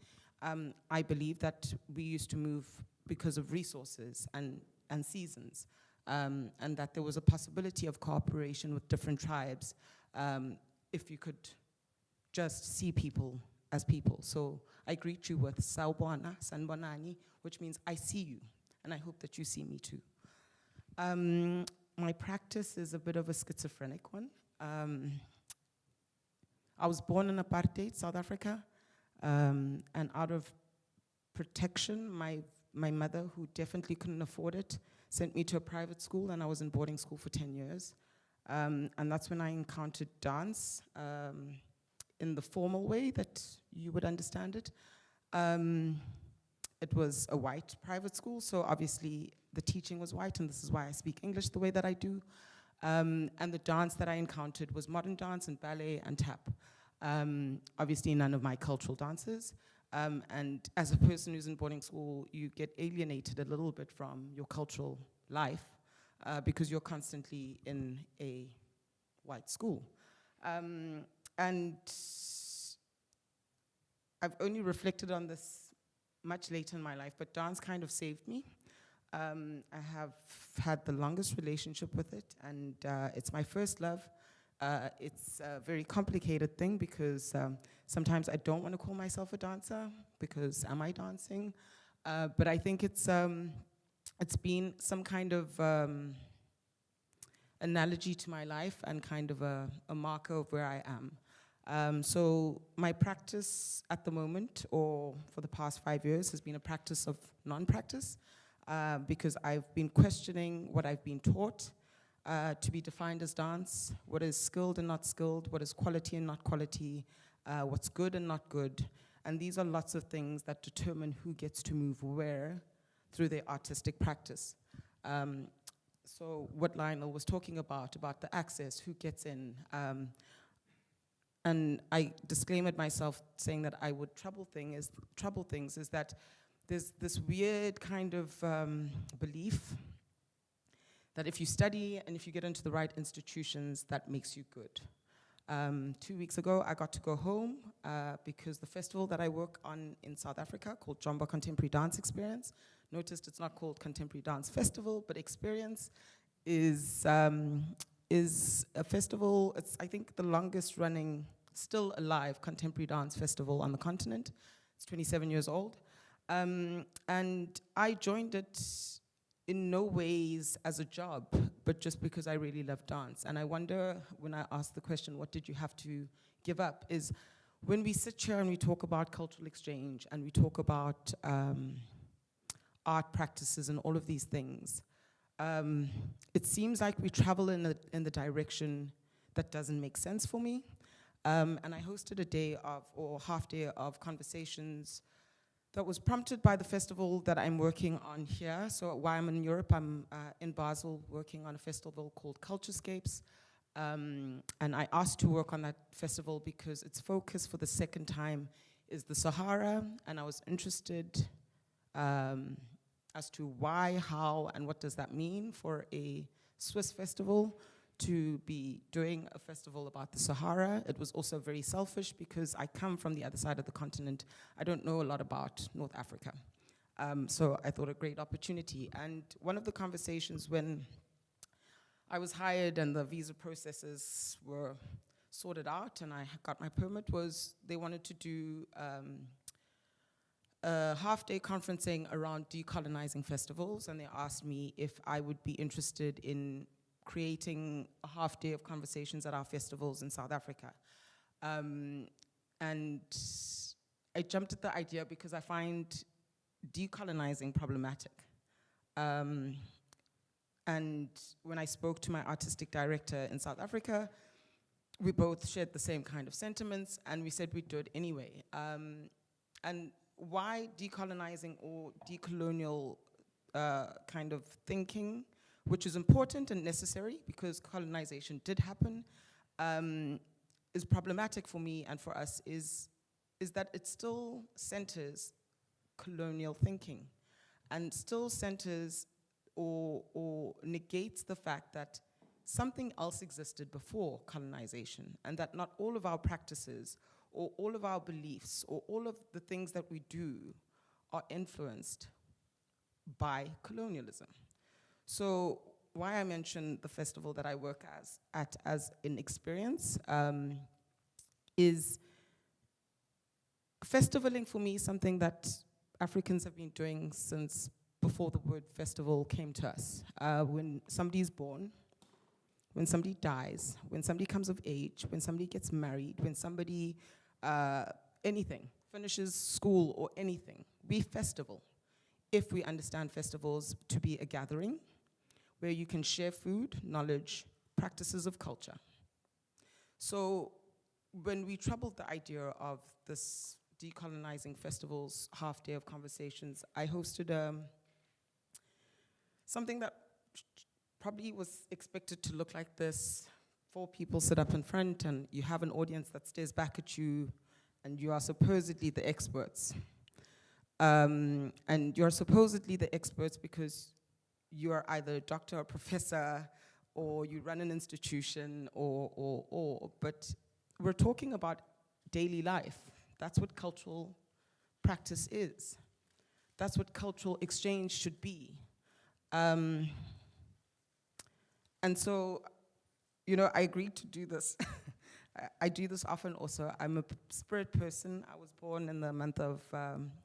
I believe that we used to move because of resources and seasons. and that there was a possibility of cooperation with different tribes if you could just see people as people. So I greet you with Sawubona, Sanbonani, which means I see you, and I hope that you see me too. My practice is a bit of a schizophrenic one. I was born in apartheid, South Africa, and out of protection, my mother, who definitely couldn't afford it, sent me to a private school, and I was in boarding school for 10 years. And that's when I encountered dance in the formal way that you would understand it. It was a white private school, so obviously the teaching was white, and this is why I speak English the way that I do. And the dance that I encountered was modern dance and ballet and tap. Obviously none of my cultural dances. And as a person who's in boarding school, you get alienated a little bit from your cultural life because you're constantly in a white school. And I've only reflected on this much later in my life, but dance kind of saved me. I have had the longest relationship with it, and it's my first love. It's a very complicated thing because sometimes I don't want to call myself a dancer because am I dancing? But I think it's been some kind of analogy to my life and kind of a marker of where I am. So my practice at the moment, or for the past 5 years, has been a practice of non-practice because I've been questioning what I've been taught to be defined as dance, what is skilled and not skilled, what is quality and not quality, what's good and not good. And these are lots of things that determine who gets to move where through their artistic practice. So what Lionel was talking about the access, who gets in, and I disclaimed myself saying that I would trouble things is that there's this weird kind of belief that if you study and if you get into the right institutions, that makes you good. 2 weeks ago, I got to go home because the festival that I work on in South Africa, called Jomba Contemporary Dance Experience, noticed it's not called Contemporary Dance Festival, but Experience, is a festival. It's, I think, the longest running, still alive, contemporary dance festival on the continent. It's 27 years old. And I joined it in no ways as a job, but just because I really love dance. And I wonder, when I ask the question, what did you have to give up, is when we sit here and we talk about cultural exchange and we talk about art practices and all of these things, it seems like we travel in the direction that doesn't make sense for me. And I hosted a day of, or half day of conversations that was prompted by the festival that I'm working on here. So while I'm in Europe, I'm in Basel working on a festival called Culturescapes. And I asked to work on that festival because its focus for the second time is the Sahara, and I was interested as to why, how, and what does that mean for a Swiss festival to be doing a festival about the Sahara. It was also very selfish because I come from the other side of the continent. I don't know a lot about North Africa. So I thought a great opportunity. And one of the conversations when I was hired and the visa processes were sorted out and I got my permit was they wanted to do a half-day conferencing around decolonizing festivals, and they asked me if I would be interested in creating a half day of conversations at our festivals in South Africa. And I jumped at the idea because I find decolonizing problematic. And when I spoke to my artistic director in South Africa, we both shared the same kind of sentiments, and we said we'd do it anyway. And why decolonizing or decolonial kind of thinking, which is important and necessary because colonization did happen, is problematic for me and for us is that it still centers colonial thinking and still centers or negates the fact that something else existed before colonization and that not all of our practices or all of our beliefs or all of the things that we do are influenced by colonialism. So why I mention the festival that I work at as an experience is festivaling for me is something that Africans have been doing since before the word festival came to us. When somebody is born, when somebody dies, when somebody comes of age, when somebody gets married, when somebody, anything, finishes school or anything, we festival. If we understand festivals to be a gathering where you can share food, knowledge, practices of culture. So when we troubled the idea of this decolonizing festivals half day of conversations, I hosted something that probably was expected to look like this. 4 people sit up in front and you have an audience that stares back at you and you are supposedly the experts. And you're supposedly the experts because you are either a doctor or professor or you run an institution but we're talking about daily life. That's what cultural practice is. That's what cultural exchange should be. And so, you know, I agreed to do this. I do this often also. I'm a spirit person. I was born in the month of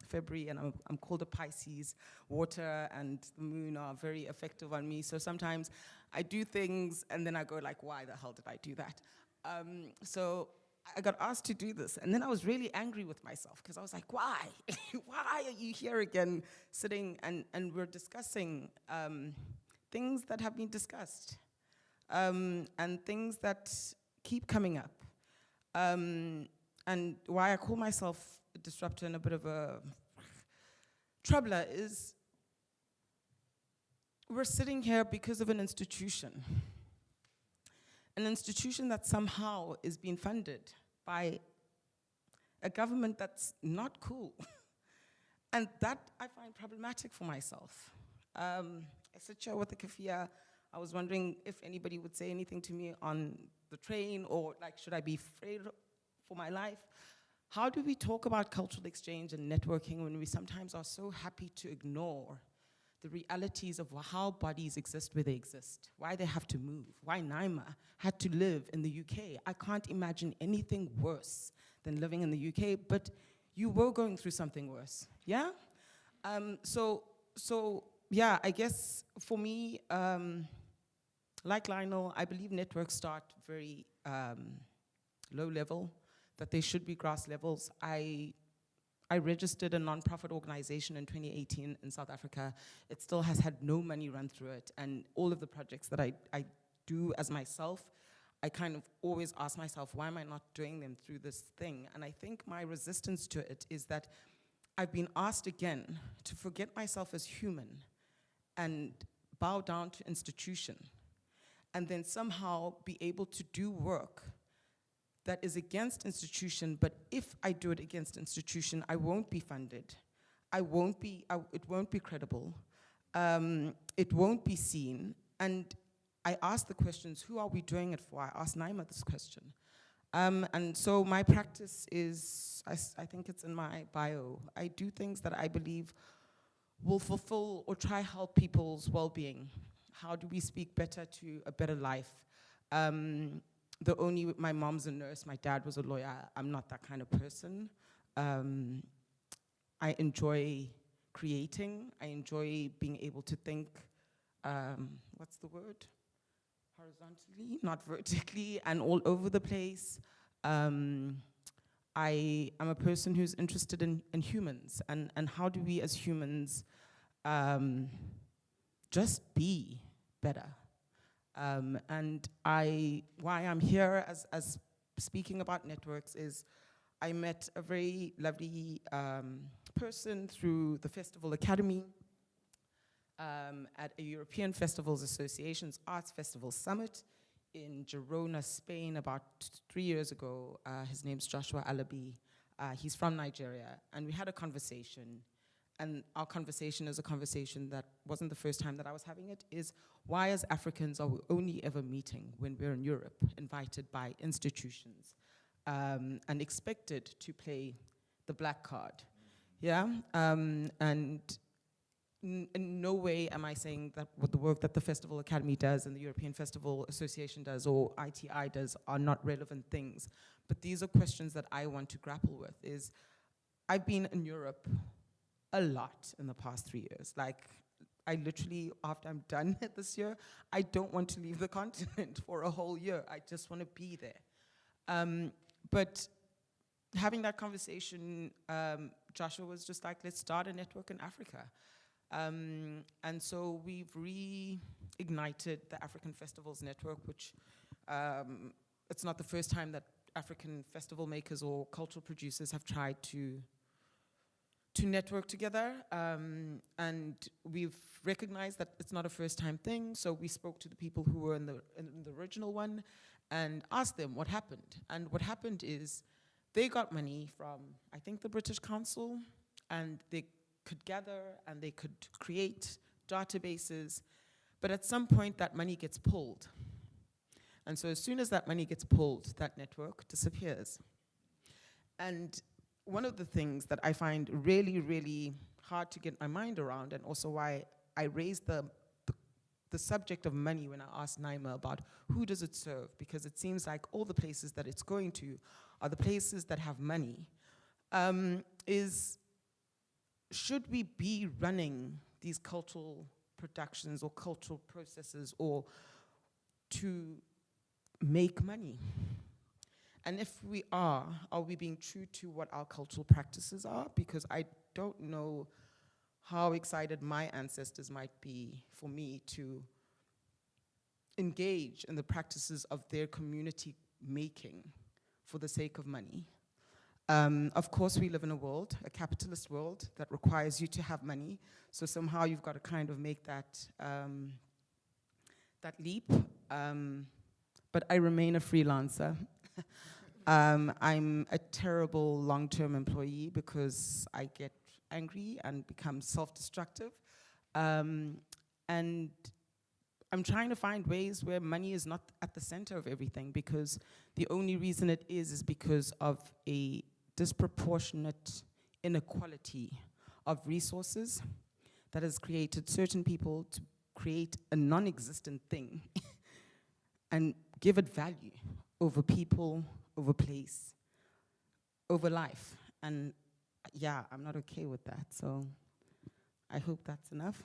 February, and I'm called a Pisces. Water and the moon are very effective on me. So sometimes I do things, and then I go like, why the hell did I do that? So I got asked to do this, and then I was really angry with myself, because I was like, why? Why are you here again, sitting, and we're discussing things that have been discussed, and things that keep coming up. And why I call myself a disruptor and a bit of a troubler is we're sitting here because of an institution that somehow is being funded by a government that's not cool. And that I find problematic for myself. I sit here with the kafia. I was wondering if anybody would say anything to me on the train, or like, should I be afraid for my life? How do we talk about cultural exchange and networking when we sometimes are so happy to ignore the realities of how bodies exist where they exist, why they have to move, why Naima had to live in the UK? I can't imagine anything worse than living in the UK, but you were going through something worse, yeah? So yeah, I guess for me, like Lionel, I believe networks start very low level, that they should be grass levels. I registered a non-profit organization in 2018 in South Africa. It still has had no money run through it, and all of the projects that I do as myself, I kind of always ask myself, why am I not doing them through this thing? And I think my resistance to it is that I've been asked again to forget myself as human and bow down to institution, and then somehow be able to do work that is against institution, but if I do it against institution, I won't be funded. It won't be credible. It won't be seen. And I ask the questions, who are we doing it for? I asked Naima this question. And so my practice is, I think it's in my bio, I do things that I believe will fulfill or try help people's well-being. How do we speak better to a better life? My mom's a nurse, my dad was a lawyer. I'm not that kind of person. I enjoy creating. I enjoy being able to think, what's the word? Horizontally, not vertically, and all over the place. I am a person who's interested in humans, and how do we as humans just be better? And why I'm here as speaking about networks is I met a very lovely person through the Festival Academy at a European Festivals Association's Arts Festival Summit in Girona, Spain, about 3 years ago. His name's Joshua Alabi. He's from Nigeria, and we had a conversation. And our conversation is a conversation that wasn't the first time that I was having it, is why as Africans are we only ever meeting when we're in Europe, invited by institutions, and expected to play the black card, yeah? And in no way am I saying that what the work that the Festival Academy does and the European Festival Association does or ITI does are not relevant things. But these are questions that I want to grapple with. Is I've been in Europe a lot in the past 3 years. Like, I literally, after I'm done this year, I don't want to leave the continent for a whole year. I just want to be there. But having that conversation, Joshua was just like, let's start a network in Africa. And so we've reignited the African Festivals Network, which it's not the first time that African festival makers or cultural producers have tried to network together. And we've recognized that it's not a first-time thing, so we spoke to the people who were in the original one and asked them what happened. And what happened is they got money from, I think, the British Council, and they could gather and they could create databases, but at some point that money gets pulled. And so as soon as that money gets pulled, that network disappears. And one of the things that I find really, really hard to get my mind around, and also why I raised the subject of money when I asked Naima about who does it serve, because it seems like all the places that it's going to are the places that have money, is should we be running these cultural productions or cultural processes or to make money? And if we are we being true to what our cultural practices are? Because I don't know how excited my ancestors might be for me to engage in the practices of their community making for the sake of money. Of course, we live in a world, a capitalist world, that requires you to have money. So somehow you've got to kind of make that, that leap. But I remain a freelancer. I'm a terrible long-term employee because I get angry and become self-destructive. And I'm trying to find ways where money is not at the center of everything, because the only reason it is because of a disproportionate inequality of resources that has created certain people to create a non-existent thing and give it value over people, over place, over life. And yeah, I'm not okay with that. So I hope that's enough.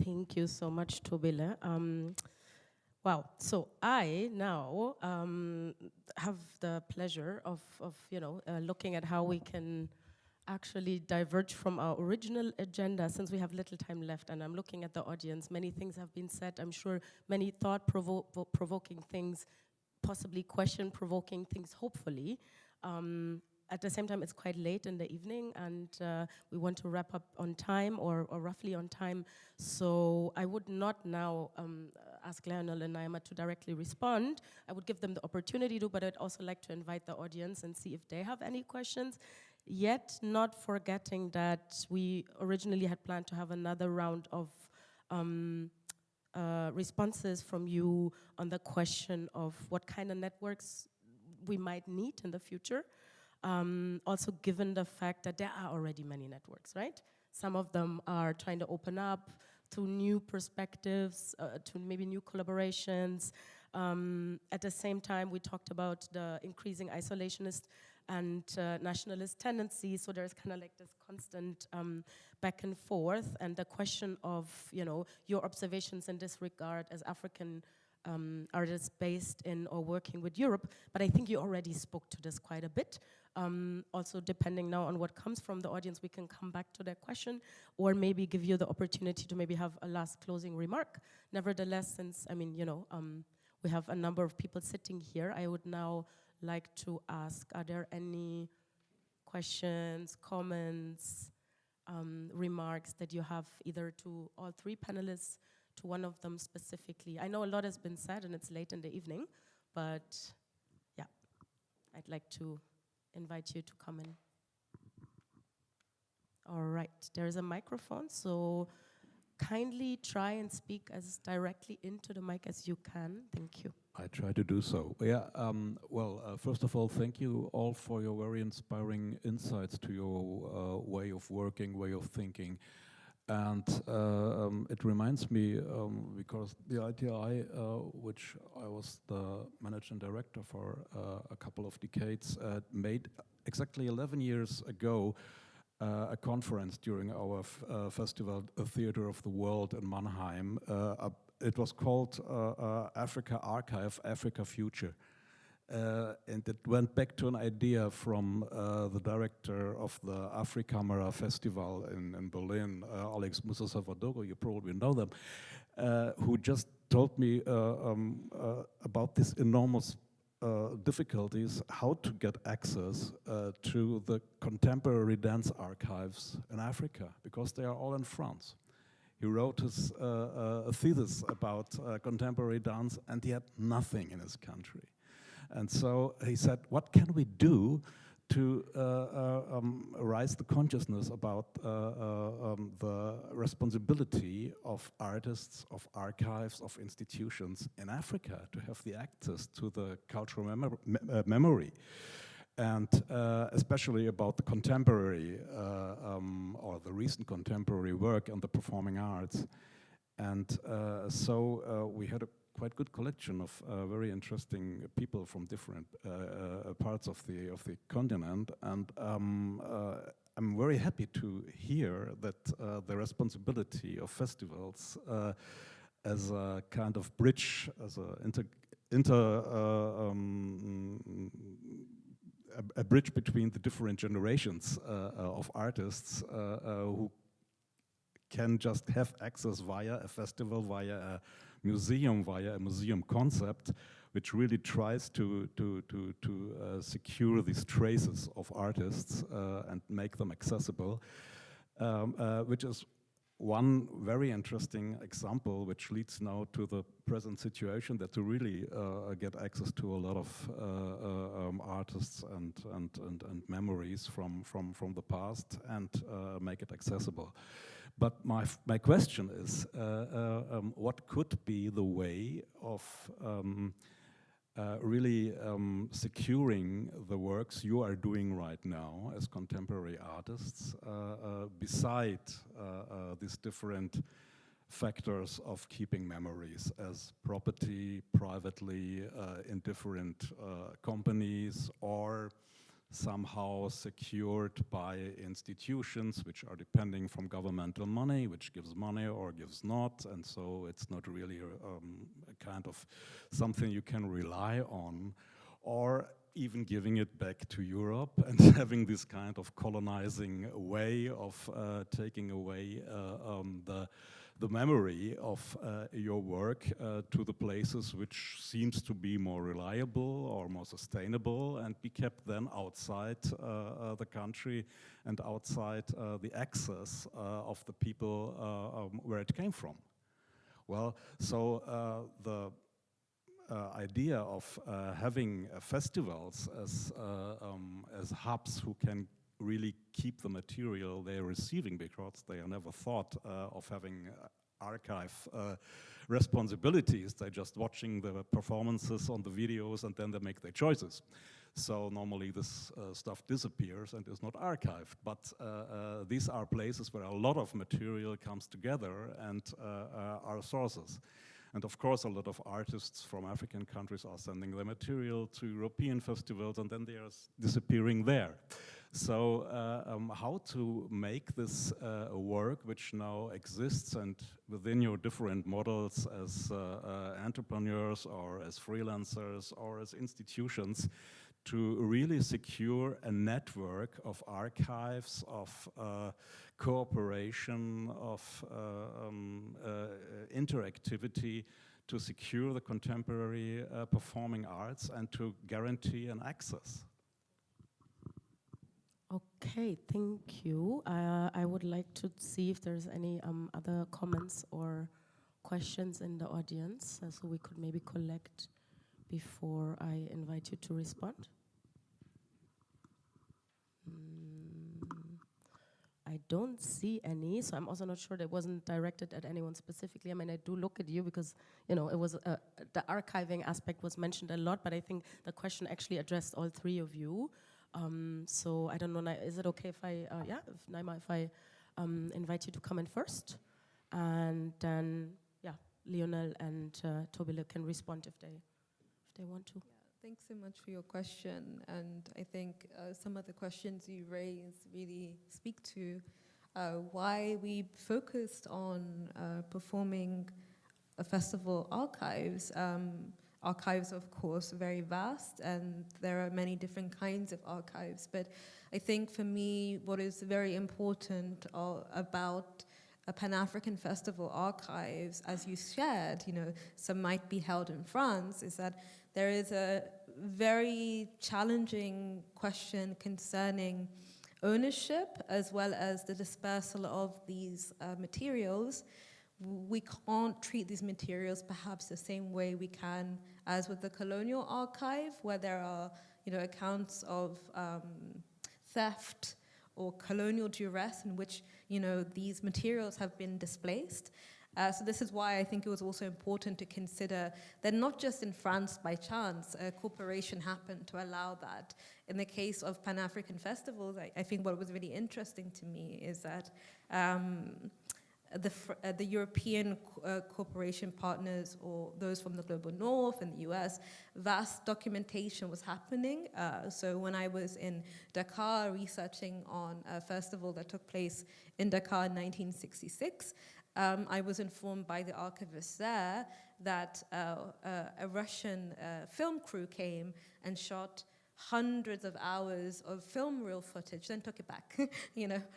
Thank you so much, Thobile. Wow, so I now have the pleasure of looking at how we can actually diverge from our original agenda, since we have little time left, and I'm looking at the audience. Many things have been said. I'm sure many thought-provoking things, possibly question-provoking things, hopefully. At the same time, it's quite late in the evening, and we want to wrap up on time, or roughly on time. So I would not now ask Lionel and Naima to directly respond. I would give them the opportunity to, but I'd also like to invite the audience and see if they have any questions. Yet not forgetting that we originally had planned to have another round of responses from you on the question of what kind of networks we might need in the future. Also given the fact that there are already many networks, right? Some of them are trying to open up to new perspectives, to maybe new collaborations. At the same time, we talked about the increasing isolationist and nationalist tendencies, so there's kind of like this constant back and forth, and the question of, your observations in this regard as African artists based in or working with Europe, but I think you already spoke to this quite a bit. Also, depending now on what comes from the audience, we can come back to that question, or maybe give you the opportunity to maybe have a last closing remark. Nevertheless, since, we have a number of people sitting here, I would now like to ask, are there any questions, comments, remarks that you have either to all three panelists, to one of them specifically? I know a lot has been said and it's late in the evening, but yeah, I'd like to invite you to come in. All right, there's a microphone, so kindly try and speak as directly into the mic as you can. Thank you. I try to do so. Yeah, first of all, thank you all for your very inspiring insights to your way of working, way of thinking. And it reminds me, because the ITI, which I was the managing director for a couple of decades, made exactly 11 years ago a conference during our festival, Theater of the World in Mannheim. It was called Africa Archive, Africa Future. And it went back to an idea from the director of the Afrikamera Festival in Berlin, Alex Musa-Salvador, you probably know them, who just told me about these enormous difficulties, how to get access to the contemporary dance archives in Africa, because they are all in France. He wrote his thesis about contemporary dance, and he had nothing in his country. And so he said, what can we do to raise the consciousness about the responsibility of artists, of archives, of institutions in Africa to have the access to the cultural memory, and especially about the contemporary or the recent contemporary work on the performing arts. And so we had a quite good collection of very interesting people from different parts of the continent, and I'm very happy to hear that the responsibility of festivals as a kind of bridge, as a bridge between the different generations of artists who can just have access via a festival, via a museum concept, which really tries to secure these traces of artists and make them accessible, which is one very interesting example, which leads now to the present situation, that to really get access to a lot of artists and memories from the past and make it accessible. But my question is, what could be the way of really securing the works you are doing right now as contemporary artists, beside these different factors of keeping memories as property, privately, in different companies, or somehow secured by institutions which are depending from governmental money, which gives money or gives not, and so it's not really a kind of something you can rely on, or even giving it back to Europe and having this kind of colonizing way of taking away the memory of your work to the places which seems to be more reliable or more sustainable, and be kept then outside the country and outside the access of the people where it came from. Well, so the idea of having festivals as hubs who can really keep the material they're receiving, because they are never thought of having archive responsibilities. They're just watching the performances on the videos and then they make their choices. So normally this stuff disappears and is not archived, but these are places where a lot of material comes together and are sources. And of course, a lot of artists from African countries are sending their material to European festivals, and then they are disappearing there. So how to make this work which now exists, and within your different models as entrepreneurs or as freelancers or as institutions, to really secure a network of archives, of cooperation, of interactivity, to secure the contemporary performing arts and to guarantee an access. Okay, thank you. I would like to see if there's any other comments or questions in the audience, so we could maybe collect before I invite you to respond. I don't see any, so I'm also not sure that wasn't directed at anyone specifically. I mean, I do look at you because, you know, it was the archiving aspect was mentioned a lot, but I think the question actually addressed all three of you. So I don't know, is it okay if I, if Naima, if I invite you to come in first, and then, yeah, Lionel and Thobile can respond if they want to. Yeah, thanks so much for your question. And I think some of the questions you raised really speak to why we focused on performing a festival archives. Archives, of course, are very vast, and there are many different kinds of archives. But I think for me, what is very important about a Pan-African festival archives, as you shared, some might be held in France, is that there is a very challenging question concerning ownership as well as the dispersal of these materials. We can't treat these materials perhaps the same way we can as with the colonial archive, where there are accounts of theft or colonial duress in which these materials have been displaced. So this is why I think it was also important to consider that not just in France by chance, a corporation happened to allow that. In the case of Pan-African festivals, I think what was really interesting to me is that the European corporation partners, or those from the global north and the US, vast documentation was happening. So when I was in Dakar researching on a festival that took place in Dakar in 1966, I was informed by the archivist there that a Russian film crew came and shot hundreds of hours of film reel footage, then took it back.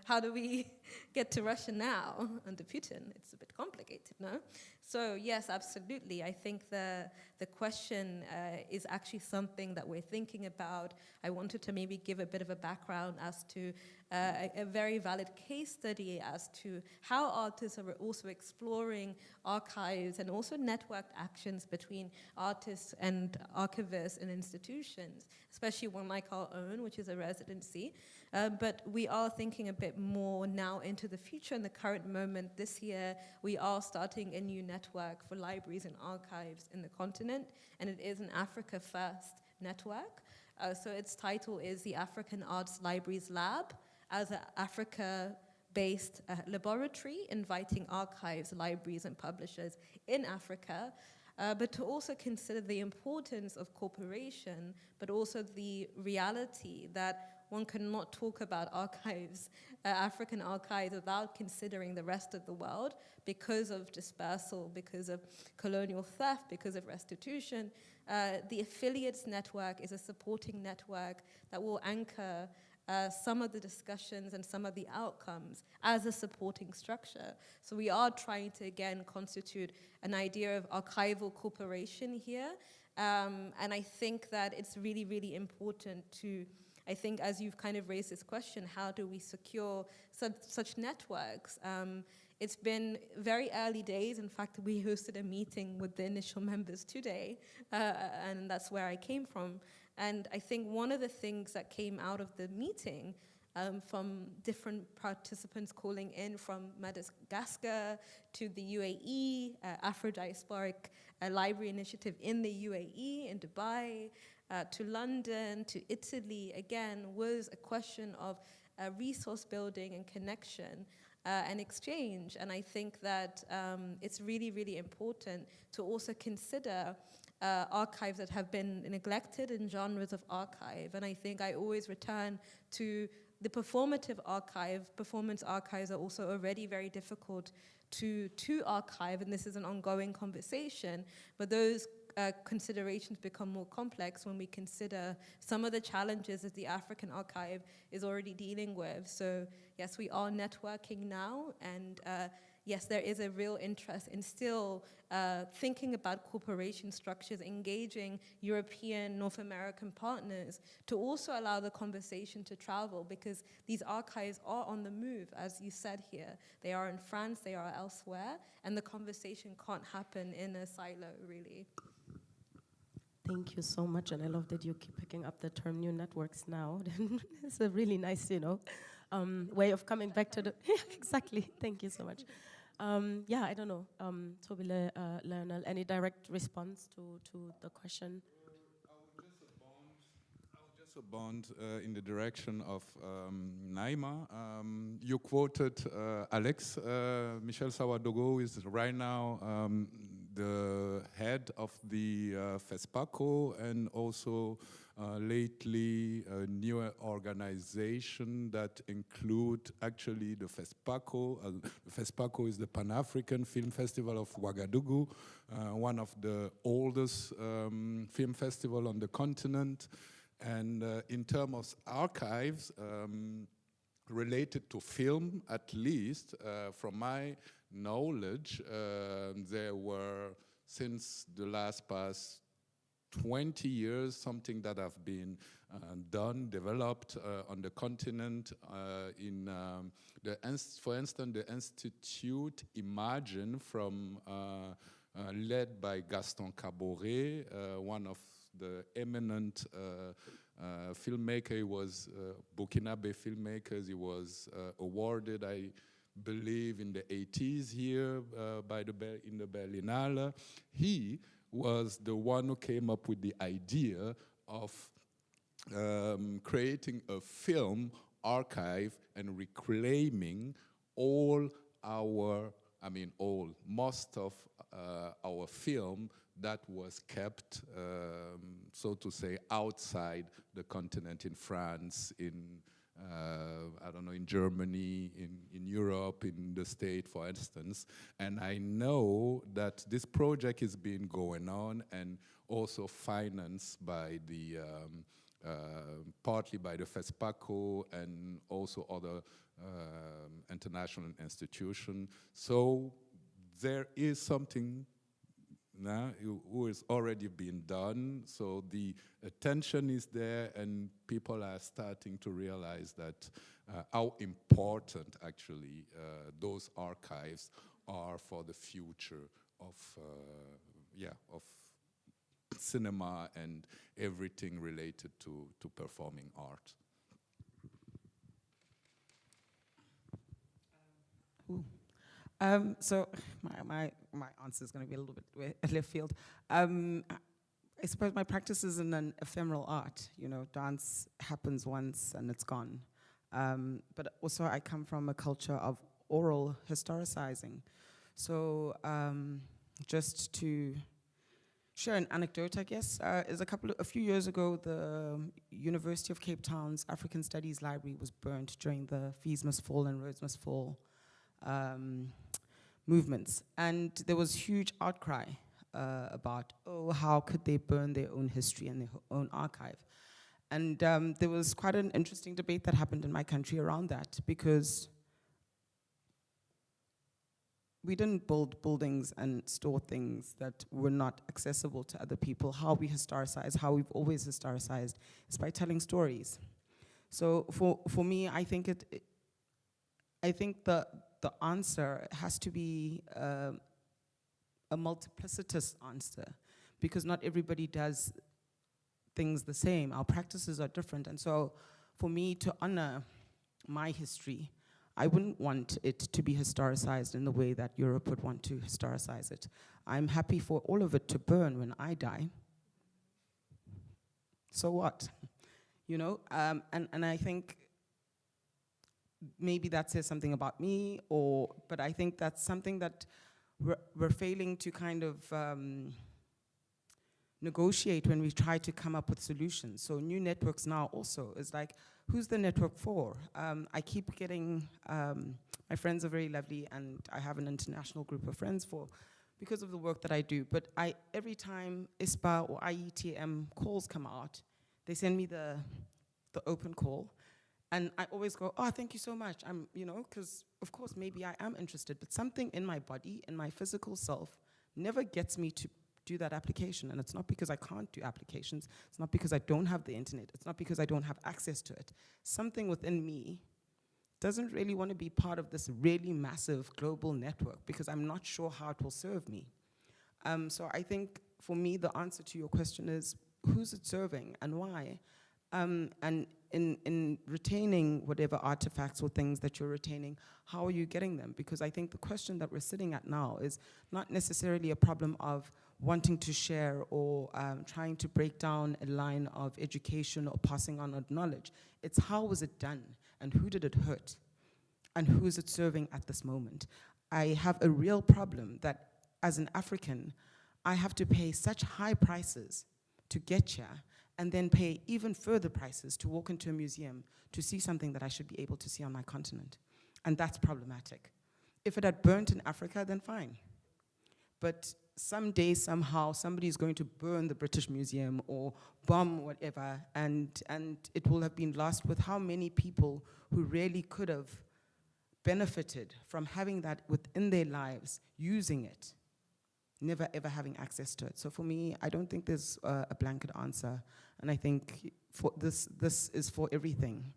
How do we get to Russia now under Putin? It's a bit complicated, no? So yes, absolutely. I think the question is actually something that we're thinking about. I wanted to maybe give a bit of a background as to a very valid case study as to how artists are also exploring archives and also networked actions between artists and archivists and institutions, especially one like our own, which is a residency. But we are thinking a bit more now into the future. In the current moment this year, we are starting a new network for libraries and archives in the continent, and it is an Africa First network. So its title is the African Arts Libraries Lab, as an Africa-based laboratory inviting archives, libraries, and publishers in Africa, but to also consider the importance of cooperation, but also the reality that one cannot talk about archives, African archives, without considering the rest of the world because of dispersal, because of colonial theft, because of restitution. The affiliates network is a supporting network that will anchor some of the discussions and some of the outcomes as a supporting structure. So we are trying to, again, constitute an idea of archival cooperation here. And I think that it's really, really important to, I think as you've kind of raised this question, how do we secure such networks? It's been very early days. In fact, we hosted a meeting with the initial members today, and that's where I came from. And I think one of the things that came out of the meeting from different participants calling in from Madagascar to the UAE, Afro-Diasporic Library Initiative in the UAE, in Dubai, to London, to Italy, again, was a question of resource building and connection and exchange. And I think that it's really, really important to also consider archives that have been neglected in genres of archive. And I think I always return to the performative archive. Performance archives are also already very difficult to archive, and this is an ongoing conversation. But those considerations become more complex when we consider some of the challenges that the African archive is already dealing with. So yes, we are networking now, and yes, there is a real interest in still thinking about cooperation structures, engaging European, North American partners to also allow the conversation to travel, because these archives are on the move, as you said here. They are in France, they are elsewhere, and the conversation can't happen in a silo, really. Thank you so much, and I love that you keep picking up the term new networks now. It's a really nice, way of coming back to the... Exactly, thank you so much. Yeah, I don't know, Thobile, Lionel, any direct response to the question? I would just also bound in the direction of Naima. You quoted Alex. Michel Sawadogo is right now the head of the FESPACO, and also lately a new organization that include actually the FESPACO. The FESPACO is the Pan-African Film Festival of Ouagadougou, one of the oldest film festival on the continent. And in terms of archives, related to film, at least, from my knowledge, there were, since the past 20 years, something that have been developed on the continent in, for instance, the Institute Imagine led by Gaston Caboret, one of the eminent filmmaker. He was Burkinabe filmmakers. He was awarded, I believe, in the 80s here in the Berlinale. He was the one who came up with the idea of creating a film archive and reclaiming most of our film that was kept, so to say, outside the continent, in France, in I don't know, in Germany, in Europe, in the States, for instance. And I know that this project is being going on and also financed by the, partly by the FESPACO and also other international institutions. So there is something now who is already being done, so the attention is there, and people are starting to realize that how important actually those archives are for the future of cinema and everything related to performing art. So my answer is going to be a little bit left field. I suppose my practice is in an ephemeral art. You know, dance happens once and it's gone. But also I come from a culture of oral historicizing. So just to share an anecdote, I guess, is a few years ago, the University of Cape Town's African Studies Library was burnt during the Fees Must Fall and Roads Must Fall movements. And there was huge outcry about, oh, how could they burn their own history and their own archive? And there was quite an interesting debate that happened in my country around that, because we didn't build buildings and store things that were not accessible to other people. How we historicize, how we've always historicized, is by telling stories. So for me, I think the answer has to be a multiplicitous answer, because not everybody does things the same. Our practices are different. And so for me to honor my history, I wouldn't want it to be historicized in the way that Europe would want to historicize it. I'm happy for all of it to burn when I die. So what? You know, and I think maybe that says something about me, but I think that's something that we're failing to kind of negotiate when we try to come up with solutions. So new networks now also is like, who's the network for? I keep getting, my friends are very lovely, and I have an international group of friends because of the work that I do. But every time ISPA or IETM calls come out, they send me the open call. And I always go, oh, thank you so much. Because of course, maybe I am interested, but something in my body, in my physical self, never gets me to do that application. And it's not because I can't do applications. It's not because I don't have the internet. It's not because I don't have access to it. Something within me doesn't really want to be part of this really massive global network, because I'm not sure how it will serve me. So I think for me, the answer to your question is, who's it serving and why? And in retaining whatever artifacts or things that you're retaining, how are you getting them? Because I think the question that we're sitting at now is not necessarily a problem of wanting to share or trying to break down a line of education or passing on of knowledge. It's how was it done and who did it hurt and who is it serving at this moment? I have a real problem that as an African, I have to pay such high prices to get here and then pay even further prices to walk into a museum to see something that I should be able to see on my continent. And that's problematic. If it had burnt in Africa, then fine. But someday, somehow, somebody is going to burn the British Museum or bomb whatever, and it will have been lost with how many people who really could have benefited from having that within their lives, using it, never ever having access to it. So for me, I don't think there's a blanket answer. And I think for this is for everything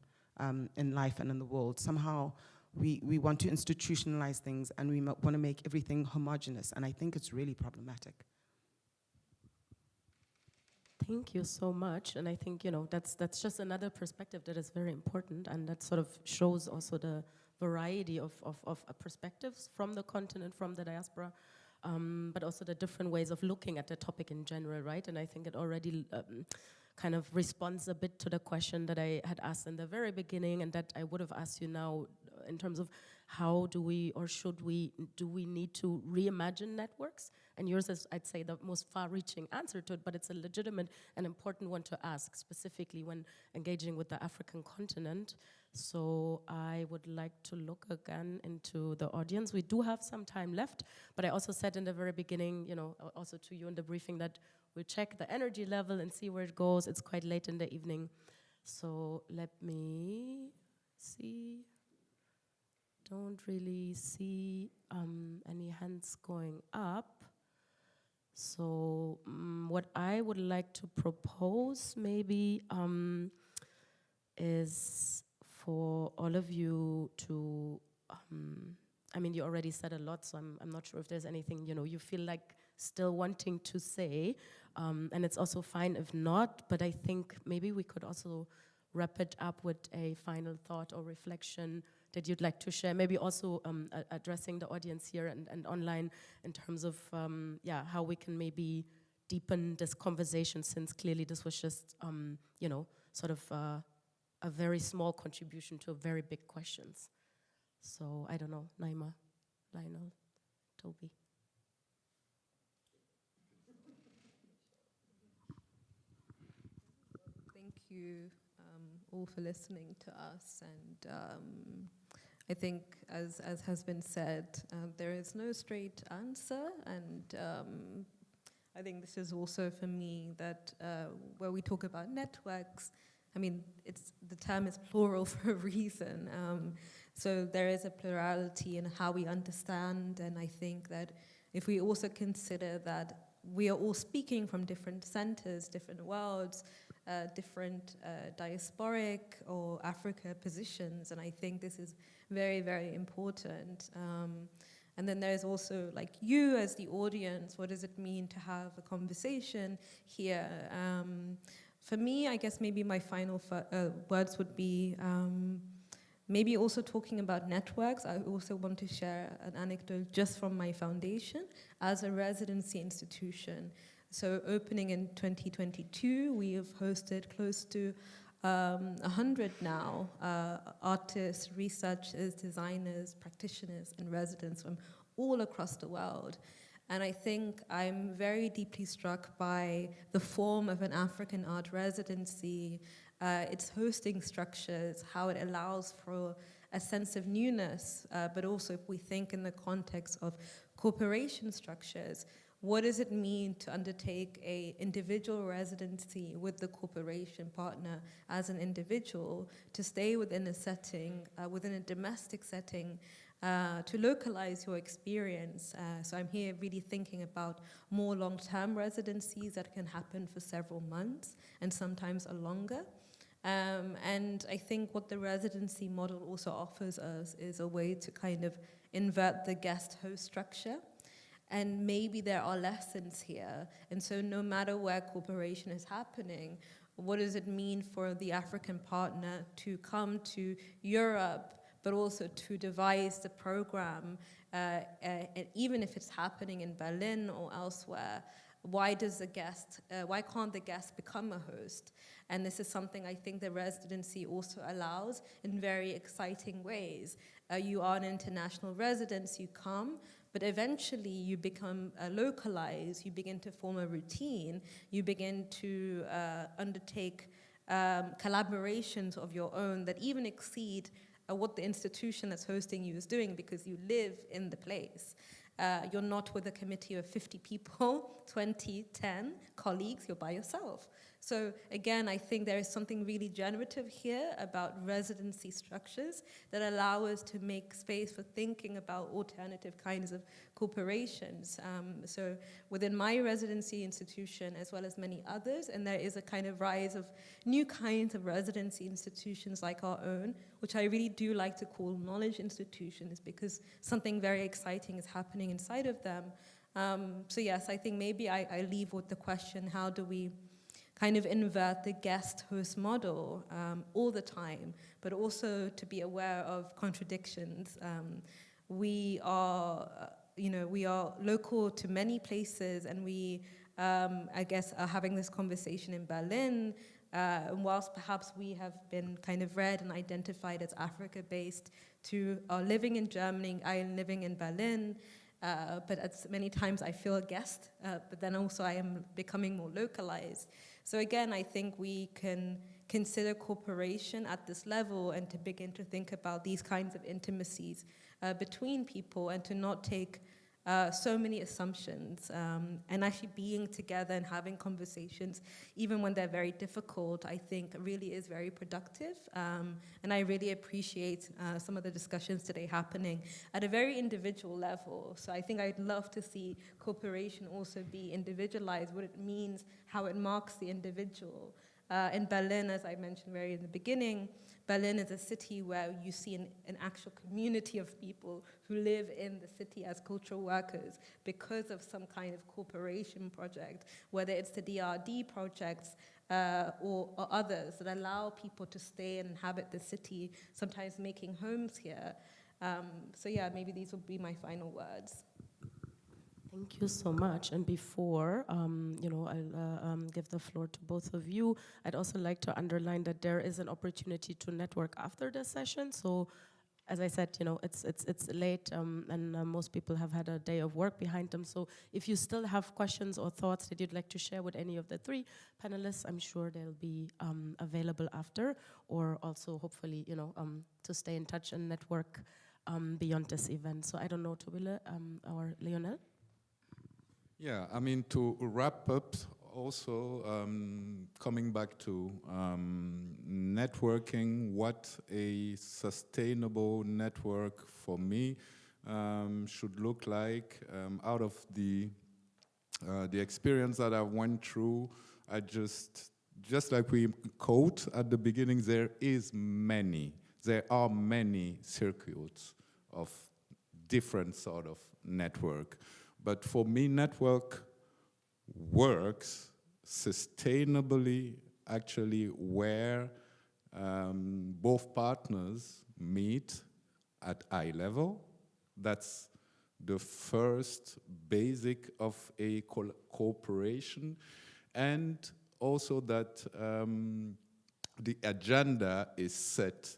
in life and in the world. Somehow we want to institutionalize things and we want to make everything homogenous. And I think it's really problematic. Thank you so much. And I think, that's just another perspective that is very important, and that sort of shows also the variety of perspectives from the continent, from the diaspora, but also the different ways of looking at the topic in general, right? And I think it already kind of responds a bit to the question that I had asked in the very beginning and that I would have asked you now in terms of how do we or do we need to reimagine networks? And yours is, I'd say, the most far-reaching answer to it, but it's a legitimate and important one to ask, specifically when engaging with the African continent. So I would like to look again into the audience. We do have some time left, but I also said in the very beginning, also to you in the briefing, that we'll check the energy level and see where it goes. It's quite late in the evening. So let me see. Don't really see any hands going up. So what I would like to propose maybe is for all of you to, you already said a lot, so I'm not sure if there's anything, you feel like still wanting to say, and it's also fine if not, but I think maybe we could also wrap it up with a final thought or reflection that you'd like to share, maybe also addressing the audience here and online in terms of, how we can maybe deepen this conversation, since clearly this was just, sort of a very small contribution to very big questions. So I don't know, Naima, Lionel, Toby. Thank you all for listening to us, and I think, as has been said, there is no straight answer, and I think this is also for me that where we talk about networks, the term is plural for a reason. So there is a plurality in how we understand, and I think that if we also consider that we are all speaking from different centers, different worlds, different diasporic or Africa positions, and I think this is very, very important. And then there's also, like, you as the audience, what does it mean to have a conversation here? For me, I guess maybe my final words would be maybe also talking about networks. I also want to share an anecdote just from my foundation as a residency institution. So opening in 2022, we have hosted close to 100 now, artists, researchers, designers, practitioners, and residents from all across the world. And I think I'm very deeply struck by the form of an African art residency, its hosting structures, how it allows for a sense of newness, but also if we think in the context of corporation structures, what does it mean to undertake an individual residency with the corporation partner as an individual, to stay within a setting, within a domestic setting, to localize your experience? So I'm here really thinking about more long-term residencies that can happen for several months and sometimes a longer. And I think what the residency model also offers us is a way to kind of invert the guest-host structure And maybe there are lessons here. And so no matter where cooperation is happening, what does it mean for the African partner to come to Europe, but also to devise the program, and even if it's happening in Berlin or elsewhere? Why can't the guest become a host? And this is something I think the residency also allows in very exciting ways. You are an international resident, you come, but eventually you become localized, you begin to form a routine, you begin to undertake collaborations of your own that even exceed what the institution that's hosting you is doing, because you live in the place. You're not with a committee of 50 people, 20, 10 colleagues, you're by yourself. So again, I think there is something really generative here about residency structures that allow us to make space for thinking about alternative kinds of corporations. So within my residency institution, as well as many others, and there is a kind of rise of new kinds of residency institutions like our own, which I really do like to call knowledge institutions, because something very exciting is happening inside of them. So yes, I think maybe I leave with the question, how do we kind of invert the guest-host model all the time, but also to be aware of contradictions. We are local to many places, and we, I guess, are having this conversation in Berlin. And whilst perhaps we have been kind of read and identified as Africa-based, to living in Germany, I am living in Berlin. But as many times I feel a guest, but then also I am becoming more localized. So again, I think we can consider cooperation at this level and to begin to think about these kinds of intimacies between people, and to not take so many assumptions, and actually being together and having conversations, even when they're very difficult, I think really is very productive. And I really appreciate some of the discussions today happening at a very individual level. So I think I'd love to see cooperation also be individualized, what it means, how it marks the individual. In Berlin, as I mentioned very in the beginning, Berlin is a city where you see an actual community of people who live in the city as cultural workers because of some kind of cooperation project, whether it's the DRD projects or others that allow people to stay and inhabit the city, sometimes making homes here. So yeah, maybe these will be my final words. Thank you so much. And before, I'll give the floor to both of you, I'd also like to underline that there is an opportunity to network after the session. So, as I said, it's late, and most people have had a day of work behind them. So, if you still have questions or thoughts that you'd like to share with any of the three panelists, I'm sure they'll be available after, or also hopefully, to stay in touch and network beyond this event. So, I don't know, Thobile or Lionel. Yeah, I mean, to wrap up, also coming back to networking, what a sustainable network for me should look like. Out of the experience that I went through, I just like we quote at the beginning, there are many circuits of different sort of network. But for me, network works sustainably, actually, where both partners meet at eye level. That's the first basic of a cooperation. And also that the agenda is set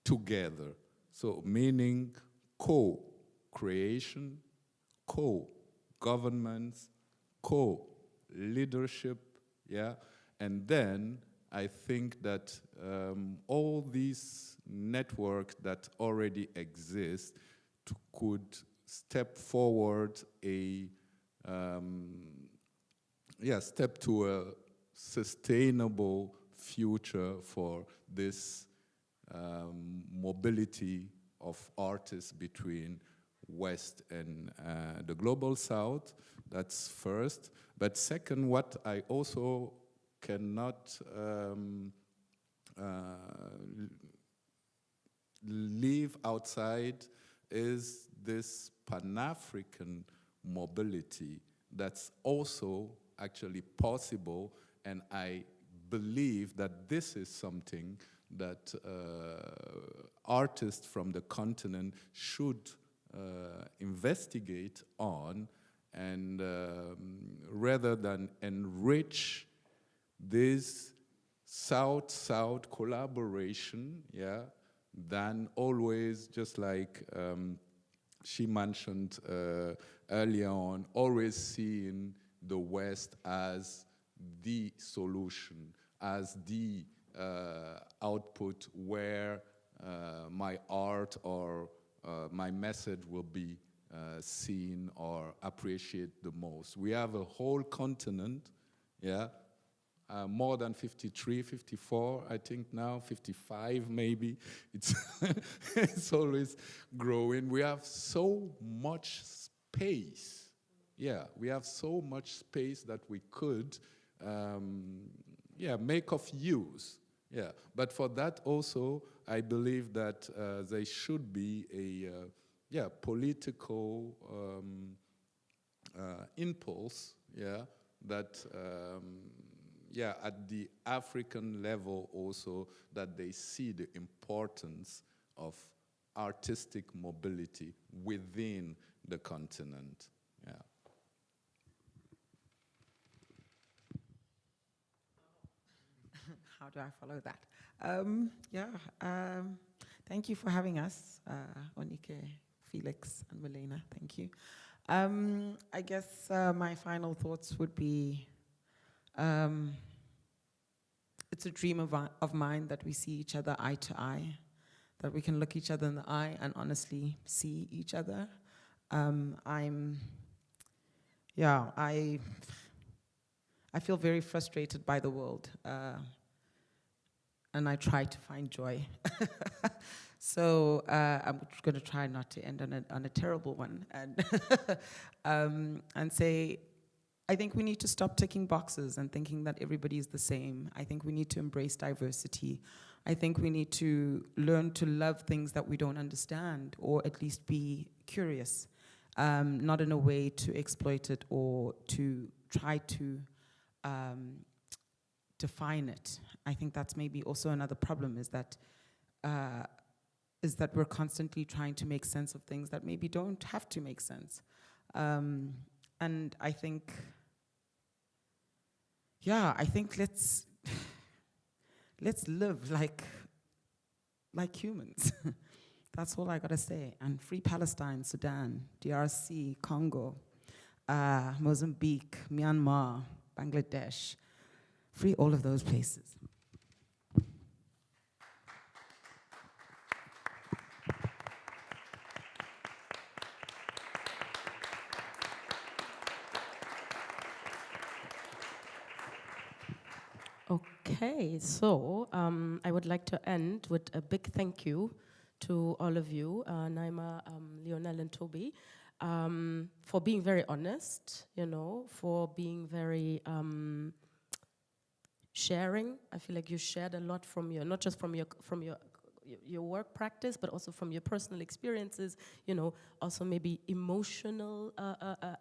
together. So meaning co-creation, co-governments, co-leadership, yeah? And then I think that all these networks that already exist could step forward step to a sustainable future for this mobility of artists between West and the global South. That's first. But second, what I also cannot leave outside is this Pan-African mobility that's also actually possible, and I believe that this is something that artists from the continent should investigate on, and rather than enrich this South-South collaboration, yeah, than always, just like she mentioned earlier on, always seeing the West as the solution, as the output where my art or my message will be seen or appreciated the most. We have a whole continent, yeah, more than 53, 54, I think now, 55 maybe. It's, it's always growing. We have so much space. Yeah, we have so much space that we could yeah, make of use. Yeah, but for that also, I believe that there should be a yeah, political impulse, yeah, that yeah, at the African level also, that they see the importance of artistic mobility within the continent. Yeah. How do I follow that? Yeah, thank you for having us, Onike, Felix, and Milena. Thank you. I guess my final thoughts would be, it's a dream of mine that we see each other eye to eye, that we can look each other in the eye and honestly see each other. Yeah, I feel very frustrated by the world, and I try to find joy. So I'm going to try not to end on a terrible one, and say, I think we need to stop ticking boxes and thinking that everybody is the same. I think we need to embrace diversity. I think we need to learn to love things that we don't understand, or at least be curious, not in a way to exploit it or to try to define it. I think that's maybe also another problem, is that we're constantly trying to make sense of things that maybe don't have to make sense. And I think, yeah, I think let's live like humans. That's all I gotta say. And free Palestine, Sudan, DRC, Congo, Mozambique, Myanmar, Bangladesh. Free all of those places. Okay, so I would like to end with a big thank you to all of you, Naima, Lionel, and Toby, for being very honest, you know, for being very sharing. I feel like you shared a lot from your, not just from your work practice, but also from your personal experiences, you know, also maybe emotional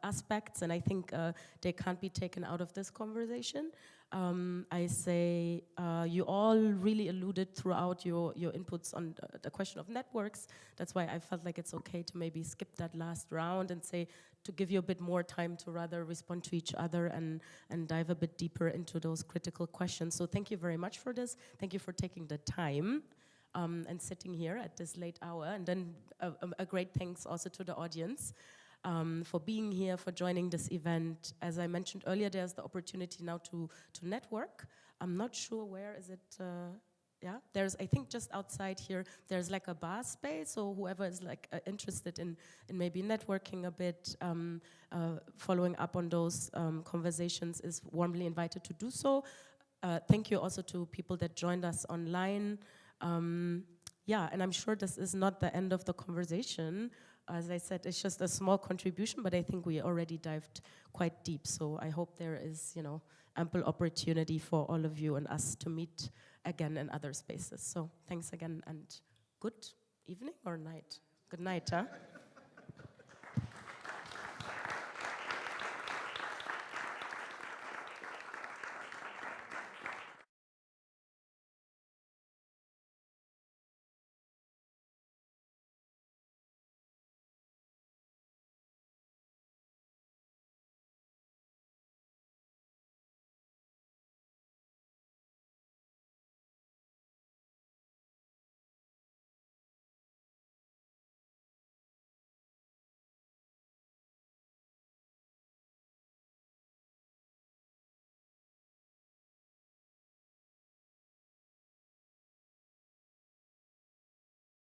aspects, and I think they can't be taken out of this conversation. I say you all really alluded throughout your inputs on the question of networks. That's why I felt like it's okay to maybe skip that last round and say, to give you a bit more time to rather respond to each other and dive a bit deeper into those critical questions. So thank you very much for this. Thank you for taking the time and sitting here at this late hour. And then a great thanks also to the audience for being here, for joining this event. As I mentioned earlier, there's the opportunity now to network. I'm not sure where is it, yeah, there's, I think just outside here, there's like a bar space, so whoever is like interested in maybe networking a bit, following up on those conversations is warmly invited to do so. Thank you also to people that joined us online. Yeah, and I'm sure this is not the end of the conversation. As I said, it's just a small contribution, but I think we already dived quite deep. So I hope there is, you know, ample opportunity for all of you and us to meet again in other spaces. So thanks again and good evening or night. Good night, huh?